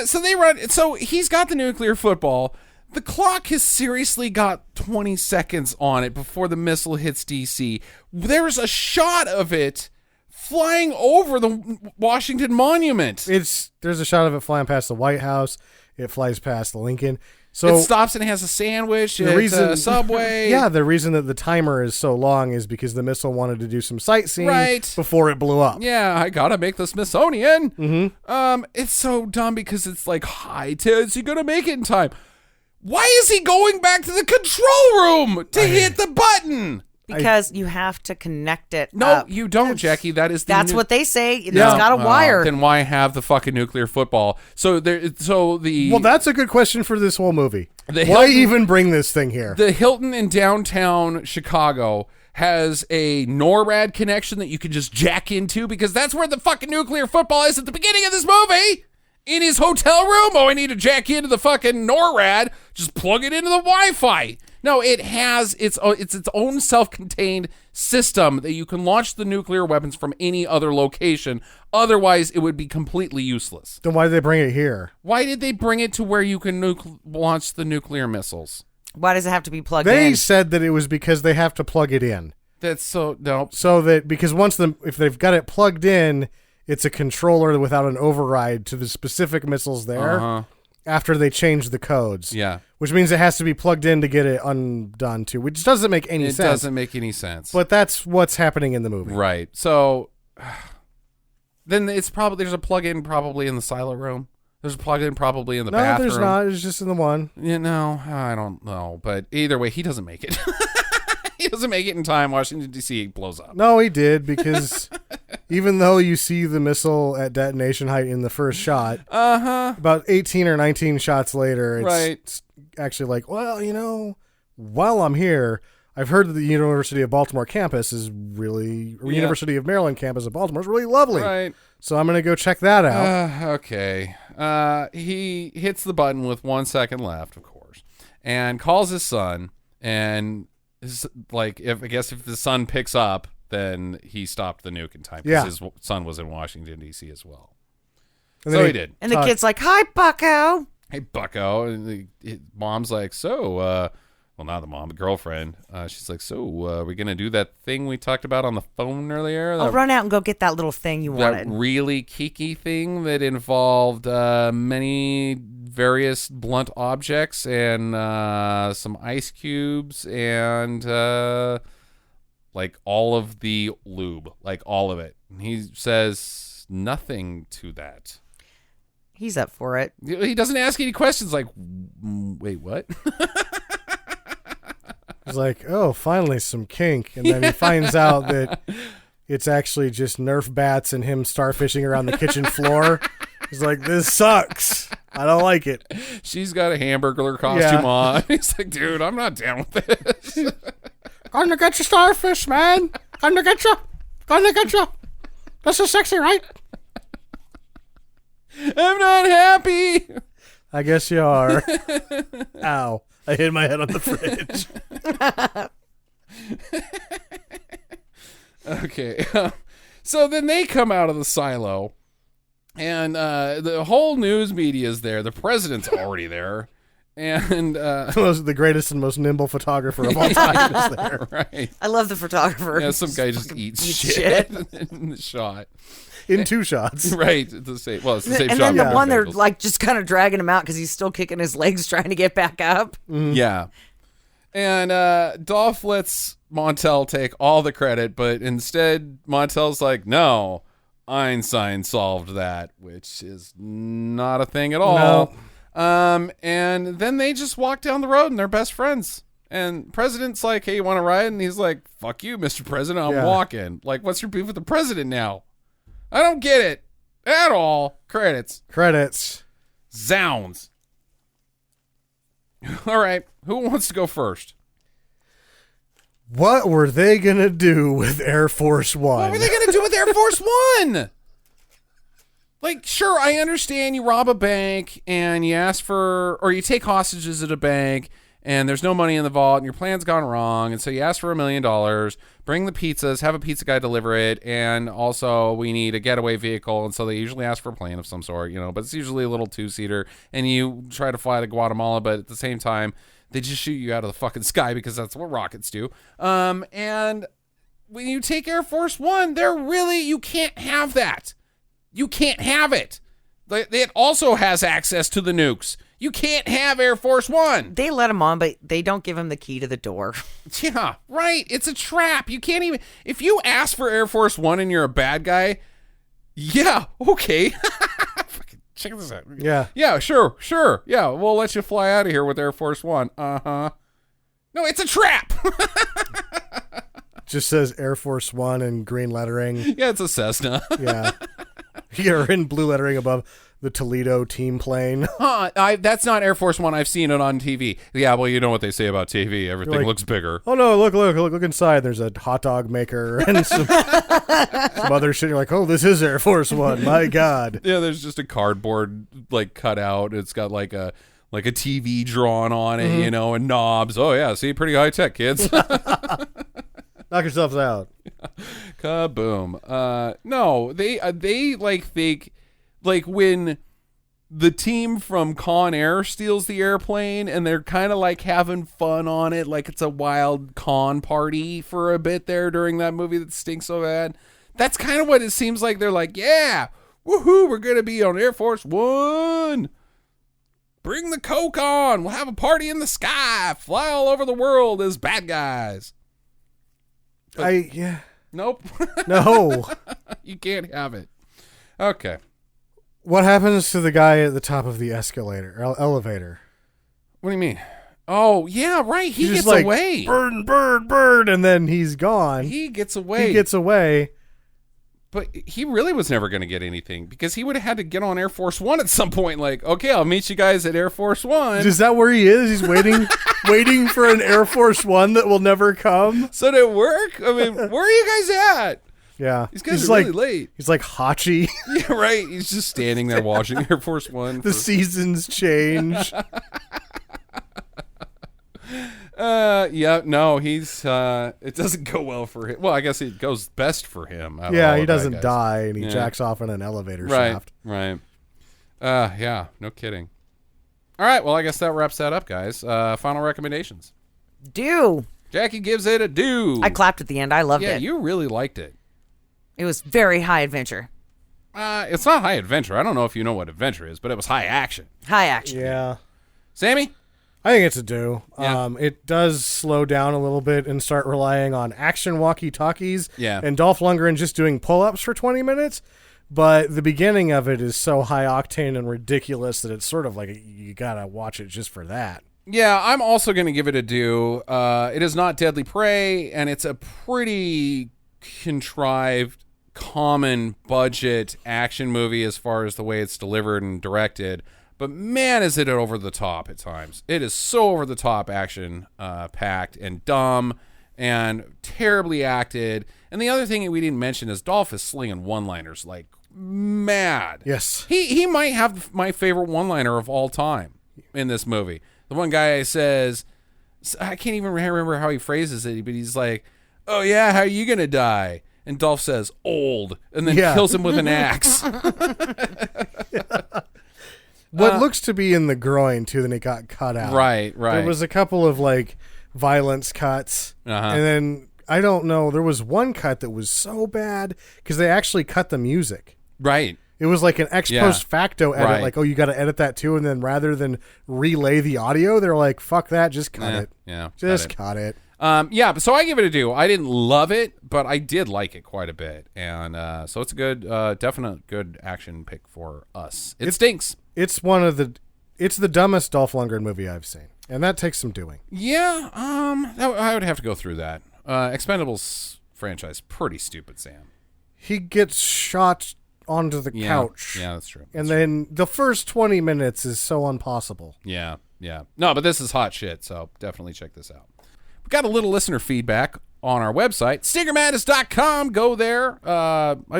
So they run. So he's got the nuclear football. The clock has seriously got 20 seconds on it before the missile hits DC. There's a shot of it flying over the Washington Monument. There's a shot of it flying past the White House. It flies past the Lincoln. So it stops and has a sandwich. The Subway. Yeah, the reason that the timer is so long is because the missile wanted to do some sightseeing before it blew up. Yeah, I gotta make the Smithsonian. Mm-hmm. It's so dumb because it's like, hi, Ted, you gonna make it in time? Why is he going back to the control room to hit the button? Because you have to connect it. No, up. you don't, Jackie. That's what they say. It's got a wire. Then why have the fucking nuclear football? Well, that's a good question for this whole movie. Why even bring this thing here? The Hilton in downtown Chicago has a NORAD connection that you can just jack into because that's where the fucking nuclear football is at the beginning of this movie. In his hotel room. Oh, I need to jack into the fucking NORAD. Just plug it into the Wi-Fi. No, it has its own self-contained system that you can launch the nuclear weapons from any other location. Otherwise, it would be completely useless. Then why did they bring it here? Why did they bring it to where you can launch the nuclear missiles? Why does it have to be plugged in? They said that it was because they have to plug it in. That's so no. So that because if they've got it plugged in, it's a controller without an override to the specific missiles there. After they change the codes. Yeah. Which means it has to be plugged in to get it undone too, which doesn't make any sense. It doesn't make any sense. But that's what's happening in the movie. Right. So then there's a plug-in probably in the silo room. There's a plug-in probably in the bathroom. No, there's not. It's just in the one. Yeah, no, I don't know. But either way, he doesn't make it. He doesn't make it in time. Washington, D.C. blows up. No, he did because even though you see the missile at detonation height in the first shot, about 18 or 19 shots later, it's actually like, well, while I'm here, I've heard that the University of Baltimore campus is really, University of Maryland campus of Baltimore is really lovely. Right. So I'm going to go check that out. Okay. He hits the button with 1 second left, of course, and calls his son. And if the son picks up, then he stopped the nuke in time because his son was in Washington, D.C. as well. So he did. And the kid's like, hi, Bucko. Hey, Bucko. And the mom's like, well, not the mom, the girlfriend. She's like, are we going to do that thing we talked about on the phone earlier? I'll run out and go get that little thing you wanted. That really kiki thing that involved many various blunt objects and some ice cubes and all of the lube, all of it. And he says nothing to that. He's up for it. He doesn't ask any questions like, wait, what? He's like, oh, finally some kink. And then he finds out that it's actually just Nerf bats and him starfishing around the kitchen floor. He's like, this sucks. I don't like it. She's got a hamburger costume on. He's like, dude, I'm not down with this. Gonna get you, starfish, man. Gonna get you. This is sexy, right? I'm not happy. I guess you are. Ow. I hit my head on the fridge. Okay. So then they come out of the silo, and the whole news media is there. The president's already there. And the greatest and most nimble photographer of all time is there. Right. I love the photographer. Yeah, some guy just eats shit in the shot. In two shots. Right. It's the same shot. And then the one they're just kind of dragging him out because he's still kicking his legs trying to get back up. Mm-hmm. Yeah. And Dolph lets Montel take all the credit, but instead Montel's like, no, Einstein solved that, which is not a thing at all. No. And then they just walk down the road and they're best friends. And President's like, hey, you want to ride? And he's like, fuck you, Mr. President, I'm walking. Like, what's your beef with the president now? I don't get it at all. Credits. Zounds. All right. Who wants to go first? What were they going to do with Air Force One? What were they going to do with Air Force One? Like, sure, I understand you rob a bank and you ask for, or you take hostages at a bank and there's no money in the vault, and your plan's gone wrong, and so you ask for $1 million, bring the pizzas, have a pizza guy deliver it, and also we need a getaway vehicle, and so they usually ask for a plane of some sort, but it's usually a little two-seater, and you try to fly to Guatemala, but at the same time, they just shoot you out of the fucking sky because that's what rockets do. And when you take Air Force One, you can't have that. You can't have it. It also has access to the nukes. You can't have Air Force One. They let him on, but they don't give him the key to the door. Yeah, right. It's a trap. You can't even... If you ask for Air Force One and you're a bad guy, yeah, okay. Check this out. Yeah. Yeah, sure. Yeah, we'll let you fly out of here with Air Force One. Uh-huh. No, it's a trap. Just says Air Force One in green lettering. Yeah, it's a Cessna. Yeah. Here in blue lettering above the Toledo team plane. That's not Air Force One. I've seen it on TV. Yeah, well, you know what they say about TV. Everything looks bigger. Oh, no, look inside. There's a hot dog maker and some other shit. You're like, oh, this is Air Force One. My God. Yeah, there's just a cardboard, cut out. It's got, a TV drawn on it, and knobs. Oh, yeah, see, pretty high-tech, kids. Knock yourselves out. Kaboom. No, they think... when the team from Con Air steals the airplane and they're kind of having fun on it, like it's a wild con party for a bit there during that movie that stinks so bad. That's kind of what it seems like. They're like, yeah, woohoo, we're going to be on Air Force One. Bring the Coke on. We'll have a party in the sky. Fly all over the world as bad guys. Nope. No. You can't have it. Okay. What happens to the guy at the top of the elevator? What do you mean? Oh, yeah, right. He He's gets just away. Burn, and then he's gone. He gets away. But he really was never going to get anything because he would have had to get on Air Force One at some point. Okay, I'll meet you guys at Air Force One. Is that where he is? He's waiting for an Air Force One that will never come? So did it work? I mean, where are you guys at? Yeah. These guys are really late. He's like Hachi. Yeah, right. He's just standing there watching Air Force One. The seasons change. Yeah, no, he's, it doesn't go well for him. Well, I guess it goes best for him. Yeah, he doesn't die and he jacks off in an elevator shaft. Right. Yeah, no kidding. All right, well, I guess that wraps that up, guys. Final recommendations. Do. Jackie gives it a do. I clapped at the end. I loved it. Yeah, you really liked it. It was very high adventure. It's not high adventure. I don't know if you know what adventure is, but it was high action. High action. Yeah. Sammy? I think it's a do. Yeah. It does slow down a little bit and start relying on action walkie-talkies and Dolph Lundgren just doing pull-ups for 20 minutes. But the beginning of it is so high octane and ridiculous that it's sort of like you gotta watch it just for that. Yeah, I'm also going to give it a do. It is not Deadly Prey, and it's a pretty contrived, common budget action movie as far as the way it's delivered and directed. But man, is it over the top at times. It is so over the top action packed and dumb and terribly acted. And the other thing that we didn't mention is Dolph is slinging one-liners like mad. Yes. He might have my favorite one-liner of all time in this movie. The one guy says, I can't even remember how he phrases it, but he's like, oh yeah, how are you going to die? And Dolph says, old, and then kills him with an axe. What looks to be in the groin, too, then it got cut out. Right. There was a couple of, violence cuts. And then, I don't know, there was one cut that was so bad because they actually cut the music. Right. It was like an ex post facto edit, you got to edit that, too. And then rather than relay the audio, they're like, fuck that, just cut it. Yeah. Just cut it. So I give it a do. I didn't love it, but I did like it quite a bit. And so it's a good, definite good action pick for us. It stinks. It's it's the dumbest Dolph Lundgren movie I've seen, and that takes some doing. Yeah, I would have to go through that. Expendables franchise, pretty stupid, Sam. He gets shot onto the couch. Yeah, that's true. And then the first 20 minutes is so impossible. Yeah. No, but this is hot shit, so definitely check this out. We got a little listener feedback on our website, stinkermadness.com. Go there.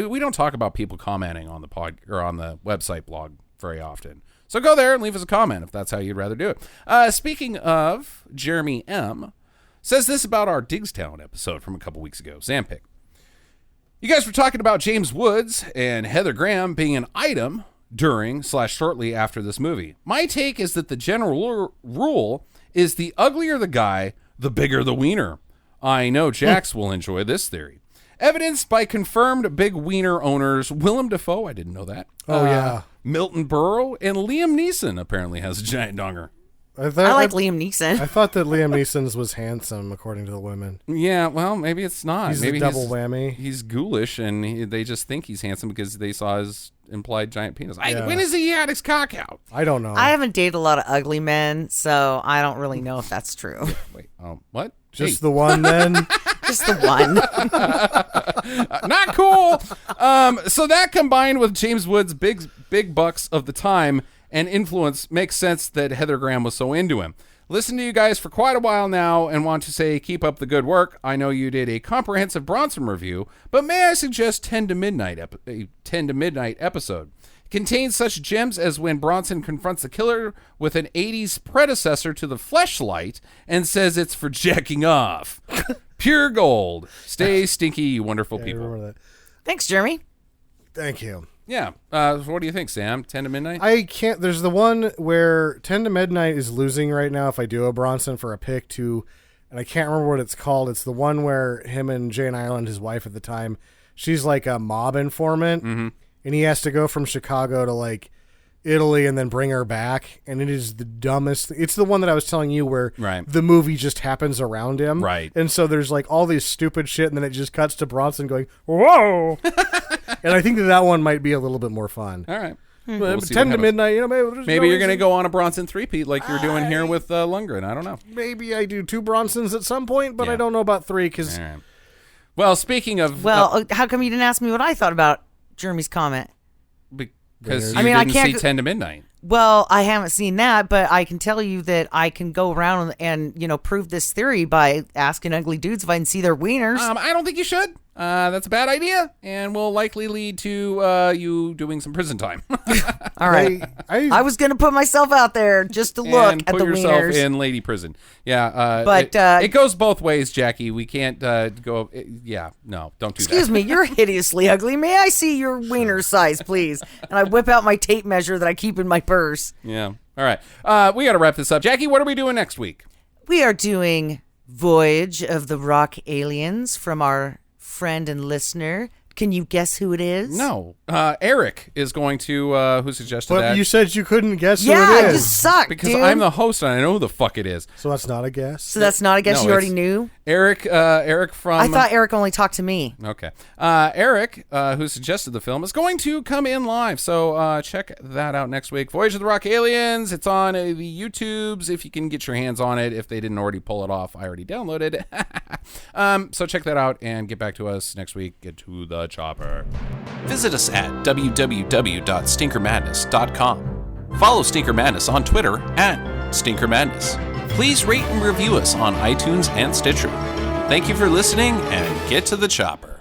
We don't talk about people commenting on the pod or on the website blog very often. So go there and leave us a comment if that's how you'd rather do it. Speaking of, Jeremy M. says this about our Digstown episode from a couple weeks ago. Zampic. You guys were talking about James Woods and Heather Graham being an item during/shortly after this movie. My take is that the general rule is the uglier the guy, the bigger the wiener. I know Jax will enjoy this theory. Evidenced by confirmed big wiener owners Willem Dafoe, I didn't know that. Oh, yeah. Milton Berle, and Liam Neeson apparently has a giant donger. I like Liam Neeson. I thought that Liam Neeson's was handsome, according to the women. Yeah, well, maybe it's not. He's maybe a double whammy. He's ghoulish, and they just think he's handsome because they saw his implied giant penis. Yeah. When has he had his cock out? I don't know. I haven't dated a lot of ugly men, so I don't really know if that's true. Wait, what? Just the one, then? Just the one. Not cool. So that combined with James Woods' big bucks of the time and influence makes sense that Heather Graham was so into him. Listened to you guys for quite a while now and want to say keep up the good work. I know you did a comprehensive Bronson review, but may I suggest 10 to Midnight episode? It contains such gems as when Bronson confronts the killer with an 80s predecessor to the Fleshlight and says it's for jacking off. Pure gold. Stay stinky, you wonderful I people. remember that. Thanks, Jeremy. Thank you. Yeah. What do you think, Sam? 10 to Midnight? I can't. There's the one where 10 to Midnight is losing right now if I do a Bronson for a pick to, and I can't remember what it's called. It's the one where him and Jane Ireland, his wife at the time, she's like a mob informant, and he has to go from Chicago to like Italy and then bring her back, and it is the dumbest. It's the one that I was telling you where the movie just happens around him, right? And so there's like all these stupid shit, and then it just cuts to Bronson going, "Whoa!" And I think that one might be a little bit more fun. All right. We'll 10 to Midnight, you know, maybe you're going to go on a Bronson three-peat like you're doing here with Lundgren. I don't know. Maybe I do 2 Bronsons at some point, but I don't know about 3 because. Right. Well, speaking of, how come you didn't ask me what I thought about Jeremy's comment? Because you didn't see 10 to Midnight. Well, I haven't seen that, but I can tell you that I can go around and prove this theory by asking ugly dudes if I can see their wieners. I don't think you should. That's a bad idea, and will likely lead to you doing some prison time. All right. I was going to put myself out there just to look and at put the yourself wieners. in lady prison. Yeah, but it goes both ways, Jackie. We can't go. No, don't do that. Excuse me, you're hideously ugly. May I see your wiener size, please? And I whip out my tape measure that I keep in my purse. Yeah. All right. We got to wrap this up. Jackie, what are we doing next week? We are doing Voyage of the Rock Aliens from our friend and listener. Can you guess who it is? No. Eric is going to, who suggested that. But you said you couldn't guess who Yeah, it I is. just suck, Because dude. I'm the host and I know who the fuck it is. So that's not a guess? So that's not a guess. No, You already it's knew? Eric from... I thought Eric only talked to me. Okay. Eric, who suggested the film, is going to come in live. So check that out next week. Voyage of the Rock Aliens. It's on the YouTubes if you can get your hands on it. If they didn't already pull it off, I already downloaded it. So check that out and get back to us next week. Get to the chopper. Visit us at www.stinkermadness.com. Follow Stinker Madness on Twitter at Stinker Madness. Please rate and review us on iTunes and Stitcher. Thank you for listening, and get to the chopper.